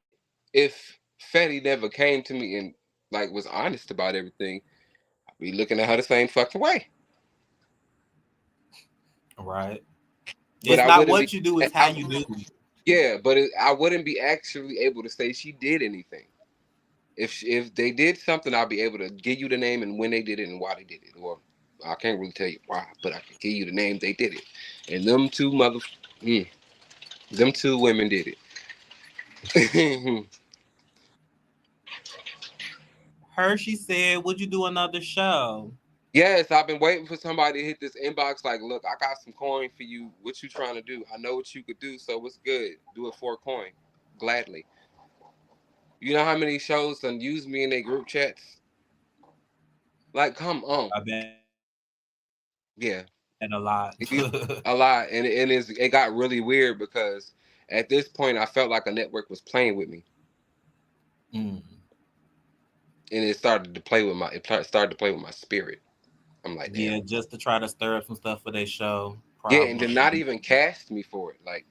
if Fetty never came to me and like was honest about everything, I'd be looking at her the same fucking way. Right. But It's I not wouldn't be. what you do, it's how I, you do. yeah, but I wouldn't be actually able to say she did anything. If they did something, I'll be able to give you the name and when they did it and why they did it. Or I can't really tell you why, but I can give you the name they did it. And them two women did it. Hershey said, "Would you do another show?" Yes, I've been waiting for somebody to hit this inbox. Like, look, I got some coin for you. What you trying to do? I know what you could do. So what's good? Do it for a coin, gladly. You know how many shows done use me in their group chats? Like, come on. I bet Yeah, a lot. a lot, and it got really weird because at this point I felt like a network was playing with me, Mm. and it started to play with my spirit. I'm like, damn. Yeah, just to try to stir up some stuff for their show, Yeah, and probably. to not even cast me for it. Like,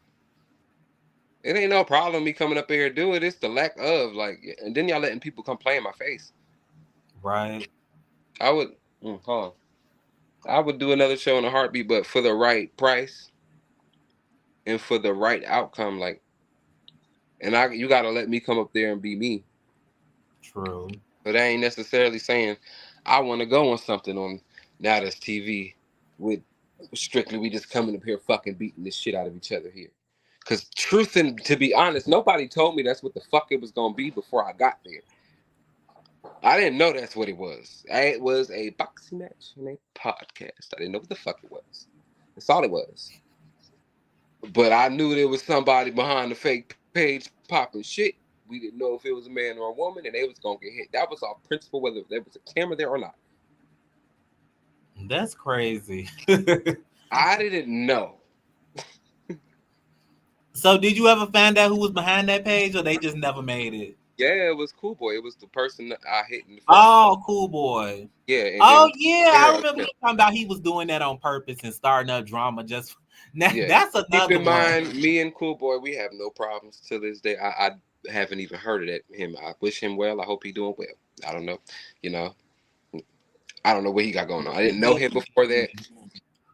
it ain't no problem me coming up here and do it. It's the lack of like, and then y'all letting people come play in my face. Right. I would, hold on. I would do another show in a heartbeat, but for the right price and for the right outcome. Like, And you gotta let me come up there and be me. True. But I ain't necessarily saying I want to go on something on now that's TV with strictly we just coming up here fucking beating this shit out of each other here. Cause truth and to be honest, nobody told me that's what the fuck it was gonna be before I got there. I didn't know that's what it was. It was a boxing match and a podcast. I didn't know what the fuck it was. That's all it was. But I knew there was somebody behind the fake page popping shit. We didn't know if it was a man or a woman, and they was gonna get hit. That was off principle, whether there was a camera there or not. That's crazy. I didn't know. So did you ever find out who was behind that page, or they just never made it? Yeah, it was Cool Boy. It was the person that I hit in the first. Oh, Cool Boy. Yeah, and Oh then yeah, I Daryl. remember you talking about he was doing that on purpose and starting up drama. Just now, Yeah. that's Keep another in one. mind, me and Cool Boy, we have no problems to this day. I haven't even heard of that him. I wish him well. I hope he doing well. I don't know. You know, I don't know what he got going on. I didn't know him before that.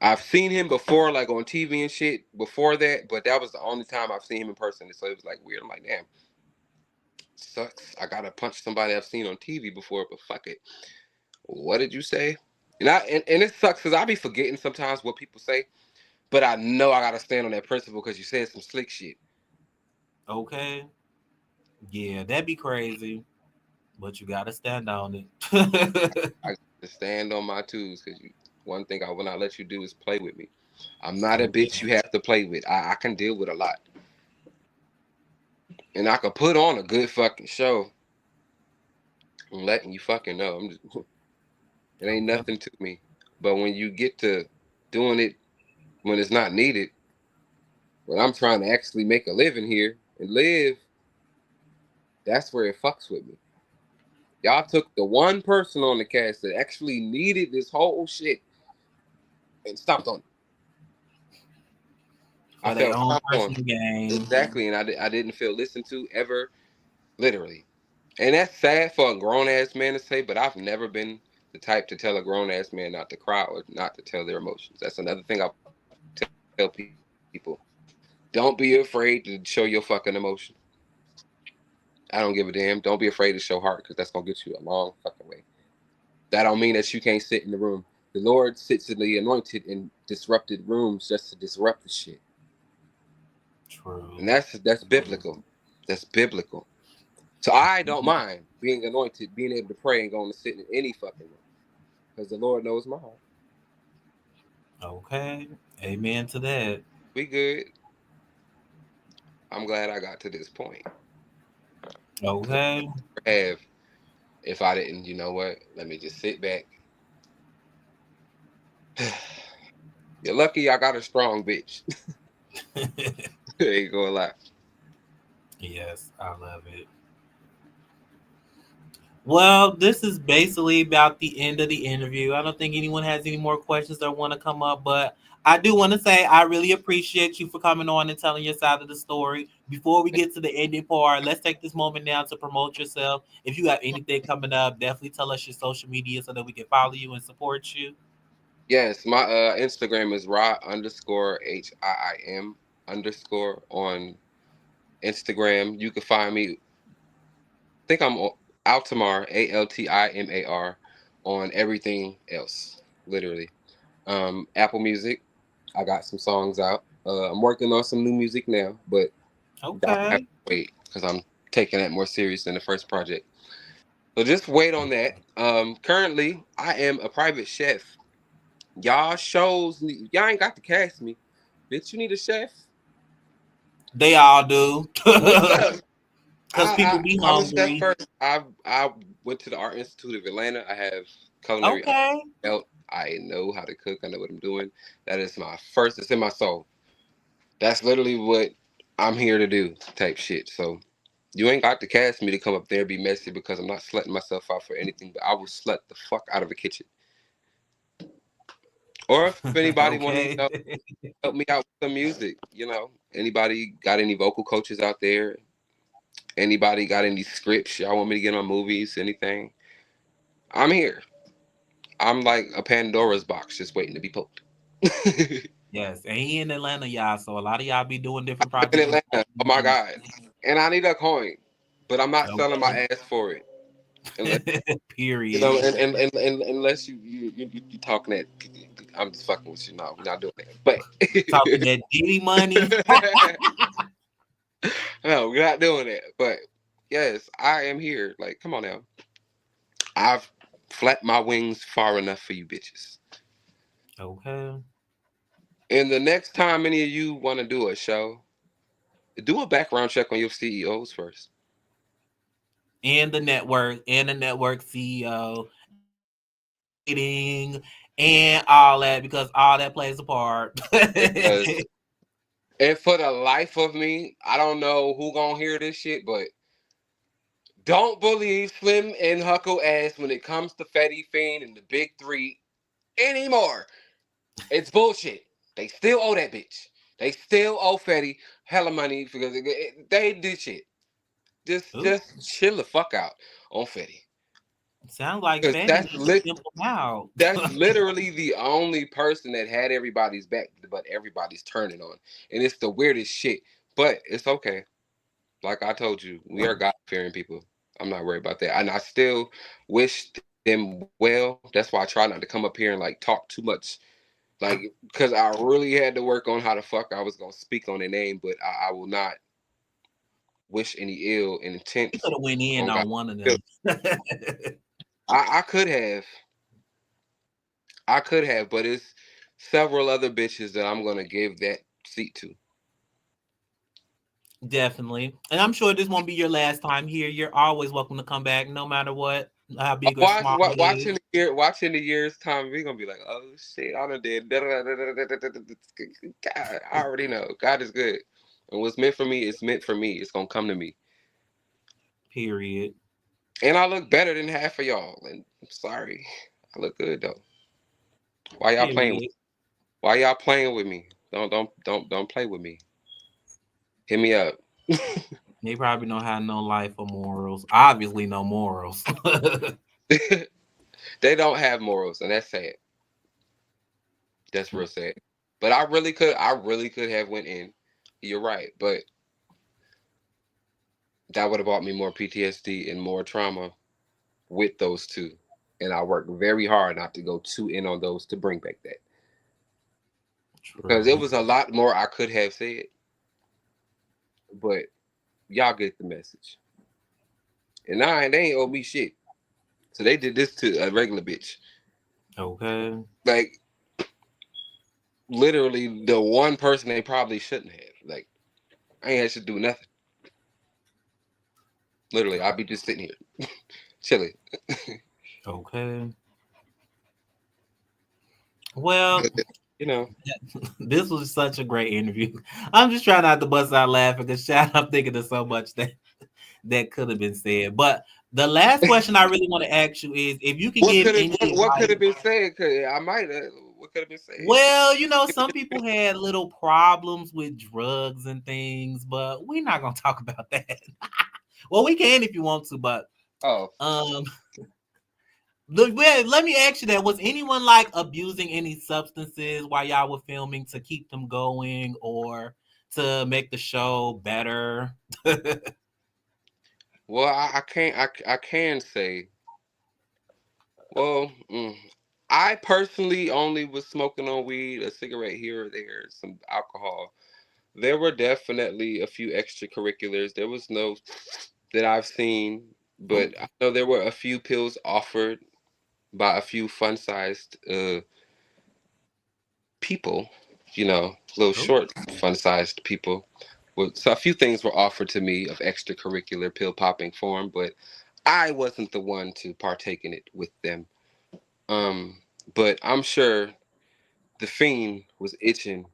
I've seen him before, like on TV and shit before that, but that was the only time I've seen him in person. So it was like weird. I'm like, damn, sucks. I gotta punch somebody I've seen on TV before, but fuck it. What did you say? And it sucks because I be forgetting sometimes what people say, but I know I gotta stand on that principle because you said some slick shit. Okay. Yeah, that'd be crazy, but you gotta stand on it. I gotta stand on my twos because you. One thing I will not let you do is play with me. I'm not a bitch you Okay. have to play with. I can deal with a lot, and I can put on a good fucking show. I'm letting you fucking know. I'm just, it ain't Okay. nothing to me. But when you get to doing it when it's not needed, when I'm trying to actually make a living here and live, that's where it fucks with me. Y'all took the one person on the cast that actually needed this whole shit and stopped on it. I For their felt own stopped on. personal gain. Exactly, and I didn't feel listened to ever, literally. And that's sad for a grown ass man to say, but I've never been the type to tell a grown ass man not to cry or not to tell their emotions. That's another thing I tell people. Don't be afraid to show your fucking emotion. I don't give a damn. Don't be afraid to show heart because that's gonna get you a long fucking way. That don't mean that you can't sit in the room. The Lord sits in the anointed and disrupted rooms just to disrupt the shit. And True. that's True. biblical. That's biblical. So I don't mind being anointed, being able to pray and going to sit in any fucking room. Because the Lord knows my heart. Okay. Amen to that. We good. I'm glad I got to this point. Because Okay. I have if I didn't, you know what? Let me just sit back. You're lucky I got a strong bitch. Ain't gonna lie. Yes, I love it. Well, this is basically about the end of the interview. I don't think anyone has any more questions or want to come up, but I do want to say I really appreciate you for coming on and telling your side of the story. Before we get to the ending part, let's take this moment now to promote yourself. If you have anything coming up, definitely tell us your social media so that we can follow you and support you. Yes, my Instagram is raw underscore HIIM underscore on Instagram. You can find me. I think I'm Altamar Altimar on everything else. Literally. Apple Music. I got some songs out. I'm working on some new music now, but y'all have Okay. to wait because I'm taking that more serious than the first project. So just wait on that. Currently, I am a private chef. Y'all shows, y'all ain't got to cast me. Bitch, you need a chef? They all do. What's up? Because people be I'm a chef hungry. first. I went to the Art Institute of Atlanta. I have culinary Okay. belt. I know how to cook. I know what I'm doing. That is my first. It's in my soul. That's literally what I'm here to do, type shit. So you ain't got to cast me to come up there and be messy because I'm not slutting myself out for anything. But I will slut the fuck out of a kitchen. Or if anybody want to, Okay. help me out with some music, anybody got any vocal coaches out there? Anybody got any scripts y'all want me to get on movies? Anything? I'm here. I'm like a Pandora's box just waiting to be poked. Yes, and he in Atlanta, y'all. So a lot of y'all be doing different In projects. Atlanta. Oh my God. And I need a coin, but I'm not selling Okay. my ass for it. Unless, you know, Period. and unless you talking that, I'm just fucking with you. No, we're not doing that. But Talking that Diddy money. no, we're not doing that. But yes, I am here. Like, come on now. I've flapped my wings far enough for you bitches. Okay. And the next time any of you want to do a show, do a background check on your CEOs first. And the network CEO, and all that because all that plays a part. Because, and for the life of me, I don't know who gonna hear this shit, but don't believe Slim and Huckle ass when it comes to Fetty Fiend and the big three anymore. It's bullshit. They still owe that bitch. They still owe Fetty hella money because they did shit. Ooh, Just chill the fuck out on Fetty. sounds like Because Fetty need to simple out. that's literally the only person that had everybody's back, but everybody's turning on. And it's the weirdest shit. But it's okay. Like I told you, we are God fearing people. I'm not worried about that. And I still wish them well. That's why I try not to come up here and like talk too much. Like, because I really had to work on how the fuck I was gonna speak on their name, but I will not wish any ill He intent could have went in on God. on one of them. I could have. I could have, but it's several other bitches that I'm gonna give that seat to. Definitely. And I'm sure this won't be your last time here. You're always welcome to come back, no matter what, how big or small it is. Watching the years time, we gonna be like, oh shit, I done did. God, I already know. God is good, and what's meant for me is meant for me. It's gonna come to me, Period. and I look better than half of y'all. And I'm sorry, I look good though. Why y'all playing? Period. Why y'all playing with me? Don't play with me. Hit me up. They probably don't have no life or morals. Obviously, no morals. They don't have morals, and that's sad. That's real sad. But I really could have went in. You're right, but that would have brought me more PTSD and more trauma with those two. And I worked very hard not to go too in on those to bring back that. Because it True. was a lot more I could have said, but y'all get the message. And they ain't owe me shit. So they did this to a regular bitch. Okay. Like literally the one person they probably shouldn't have. Like I ain't had to do nothing. Literally, I'd be just sitting here, chilling. Okay. Well, You know. this was such a great interview. I'm just trying not to bust out laughing because I'm thinking of so much that could have been said. But the last question I really want to ask you is if you could give any What could advice. have been said? Cause I might have. What could have been said? Well, some people had little problems with drugs and things, but we're not gonna talk about that. Well, we can if you want to, but Oh, um let me ask you that. Was anyone like abusing any substances while y'all were filming to keep them going or to make the show better? well, I can say. Well, I personally only was smoking on weed, a cigarette here or there, some alcohol. There were definitely a few extracurriculars. There was no that I've seen, Oh, but I know there were a few pills offered by a few fun-sized people, little oh, short, fun-sized people. Well, so a few things were offered to me of extracurricular pill popping form, but I wasn't the one to partake in it with them. Um, but I'm sure the fiend was itching.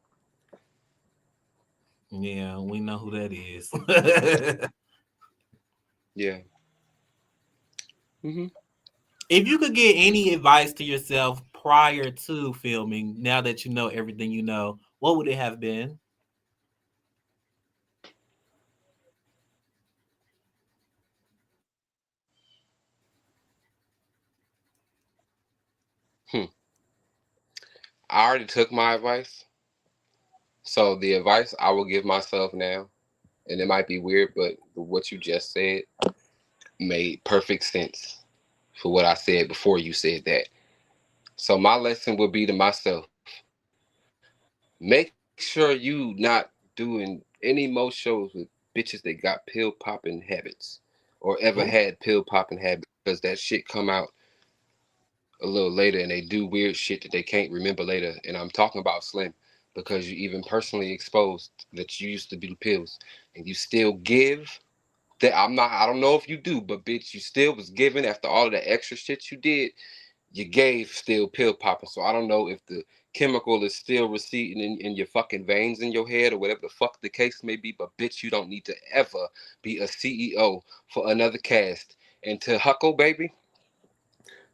yeah, we know who that is. Yeah. Hmm. If you could get any advice to yourself prior to filming, now that you know everything you know, what would it have been? Hmm. I already took my advice. So the advice I will give myself now, and it might be weird, but what you just said made perfect sense for what I said before you said that. So my lesson would be to myself: make sure you not doing any more shows with bitches that got pill popping habits or ever Oh, had pill popping habits, because that shit come out a little later and they do weird shit that they can't remember later. And I'm talking about Slim, because you even personally exposed that you used to do pills and you still give. That I don't know if you do, but bitch, you still was giving after all of the extra shit you did. You gave still pill popping. So I don't know if the chemical is still receding in your fucking veins in your head or whatever the fuck the case may be. But bitch, you don't need to ever be a CEO for another cast. And to Huckle, baby,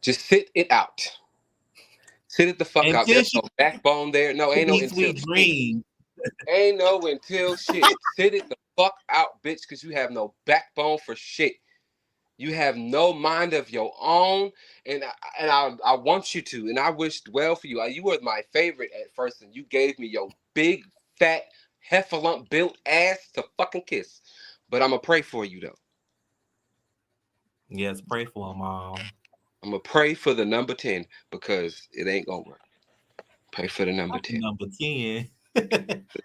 just sit it out. Sit it the fuck out. until There's she no backbone there. No, ain't no sweet, until sweet shit. dreams. Ain't no until shit. Sit it the fuck out, bitch, because you have no backbone for shit. You have no mind of your own, and I want you to, and I wished well for you. You were my favorite at first, and you gave me your big fat heffalump built ass to fucking kiss. But I'm gonna pray for you though. Yes, pray for them all. I'm gonna pray for the number 10 because it ain't gonna work. Pray for the number Not the 10. number 10.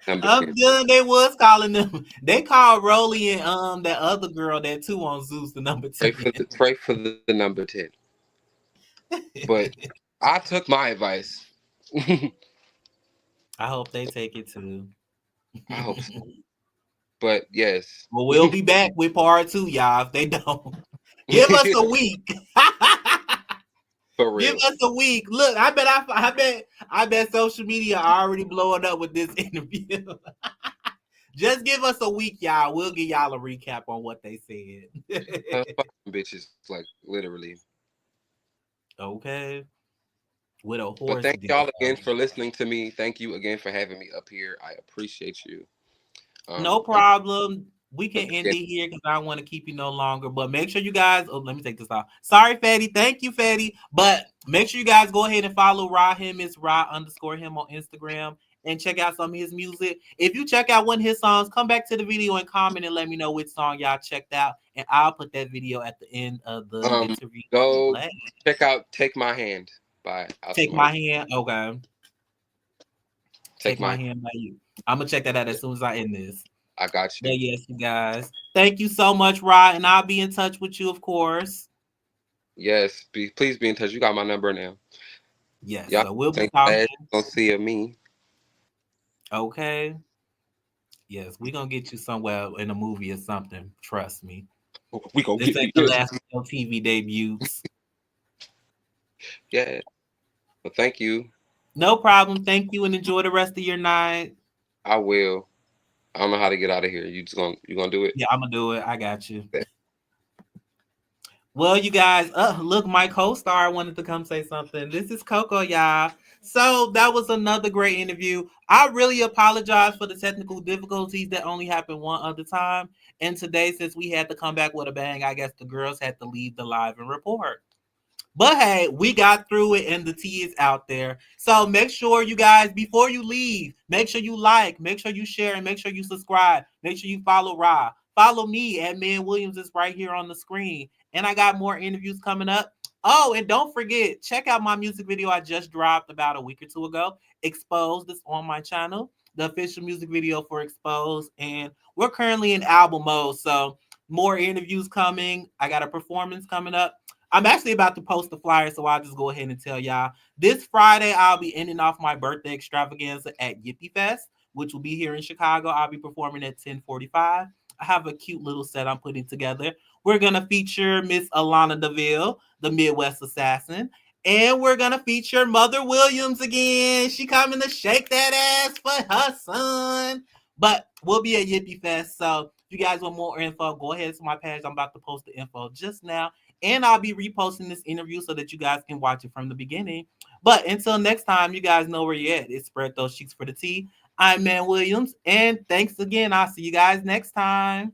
Number I'm 10. done. They was calling them. They called Rolly and that other girl that too on Zeus the number 10. Pray for the number 10. But I took my advice. I I hope they take it too. hope so. But yes. Well, we'll be back with part two, y'all. If they don't, give us a week. For Give real. us a week. Look, I bet social media are already blowing up with this interview. Just give us a week, y'all. We'll give y'all a recap on what they said. Fuck them bitches, like literally. Okay. With a But horse thank y'all again dildo. for listening to me. Thank you again for having me up here. I appreciate you. No I'm problem. We can end again, it here because I don't want to keep you no longer. But make sure you guys. Oh, let me take this off. Sorry, Fatty. Thank you, Fatty. But make sure you guys go ahead and follow RAHIM. It's Ra_him on Instagram and check out some of his music. If you check out one of his songs, come back to the video and comment and let me know which song y'all checked out. And I'll put that video at the end of the interview. go check out "Take My Hand" by Take Altamar. my hand. Okay. Take Take my my, hand by you. I'm gonna check that out as soon as I end this. I got But you. yes, you guys. Thank you so much, Rod, and I'll be in touch with you, of course. Yes, please be in touch. You got my number now. Yes, Y'all so we'll be think talking. last gonna see of me. Okay. Yes, we're gonna get you somewhere in a movie or something. Trust me. We gonna This get ain't me the good. last TV debuts. Yeah. Well, thank you. No problem. Thank you and enjoy the rest of your night. I will. I don't know how to get out of here. You gonna do it? Yeah, I'm gonna do it. I got you. Well, you guys, look, my co-star wanted to come say something. This is Coco, y'all. So that was another great interview. I really apologize for the technical difficulties that only happened one other time. And today, since we had to come back with a bang, I guess the girls had to leave the live and report. But hey, we got through it and the tea is out there. So make sure you guys, before you leave, make sure you like, make sure you share, and make sure you subscribe. Make sure you follow Ra. Follow me at Man Williams is right here on the screen. And I got more interviews coming up. Oh, and don't forget, check out my music video I just dropped about a week or two ago. Exposed is on my channel, the official music video for Exposed. And we're currently in album mode. So more interviews coming. I got a performance coming up. I'm actually about to post the flyer, so I'll just go ahead and tell y'all. This Friday, I'll be ending off my birthday extravaganza at Yippee Fest, which will be here in Chicago. I'll be performing at 10:45. I have a cute little set I'm putting together. We're going to feature Miss Alana DeVille, the Midwest Assassin. And we're going to feature Mother Williams again. She coming to shake that ass for her son. But we'll be at Yippee Fest. So if you guys want more info, go ahead to my page. I'm about to post the info just now. And I'll be reposting this interview so that you guys can watch it from the beginning. But until next time, you guys know where you're at. It's Spread Those Cheeks for the Tea. I'm Man Williams. And thanks again. I'll see you guys next time.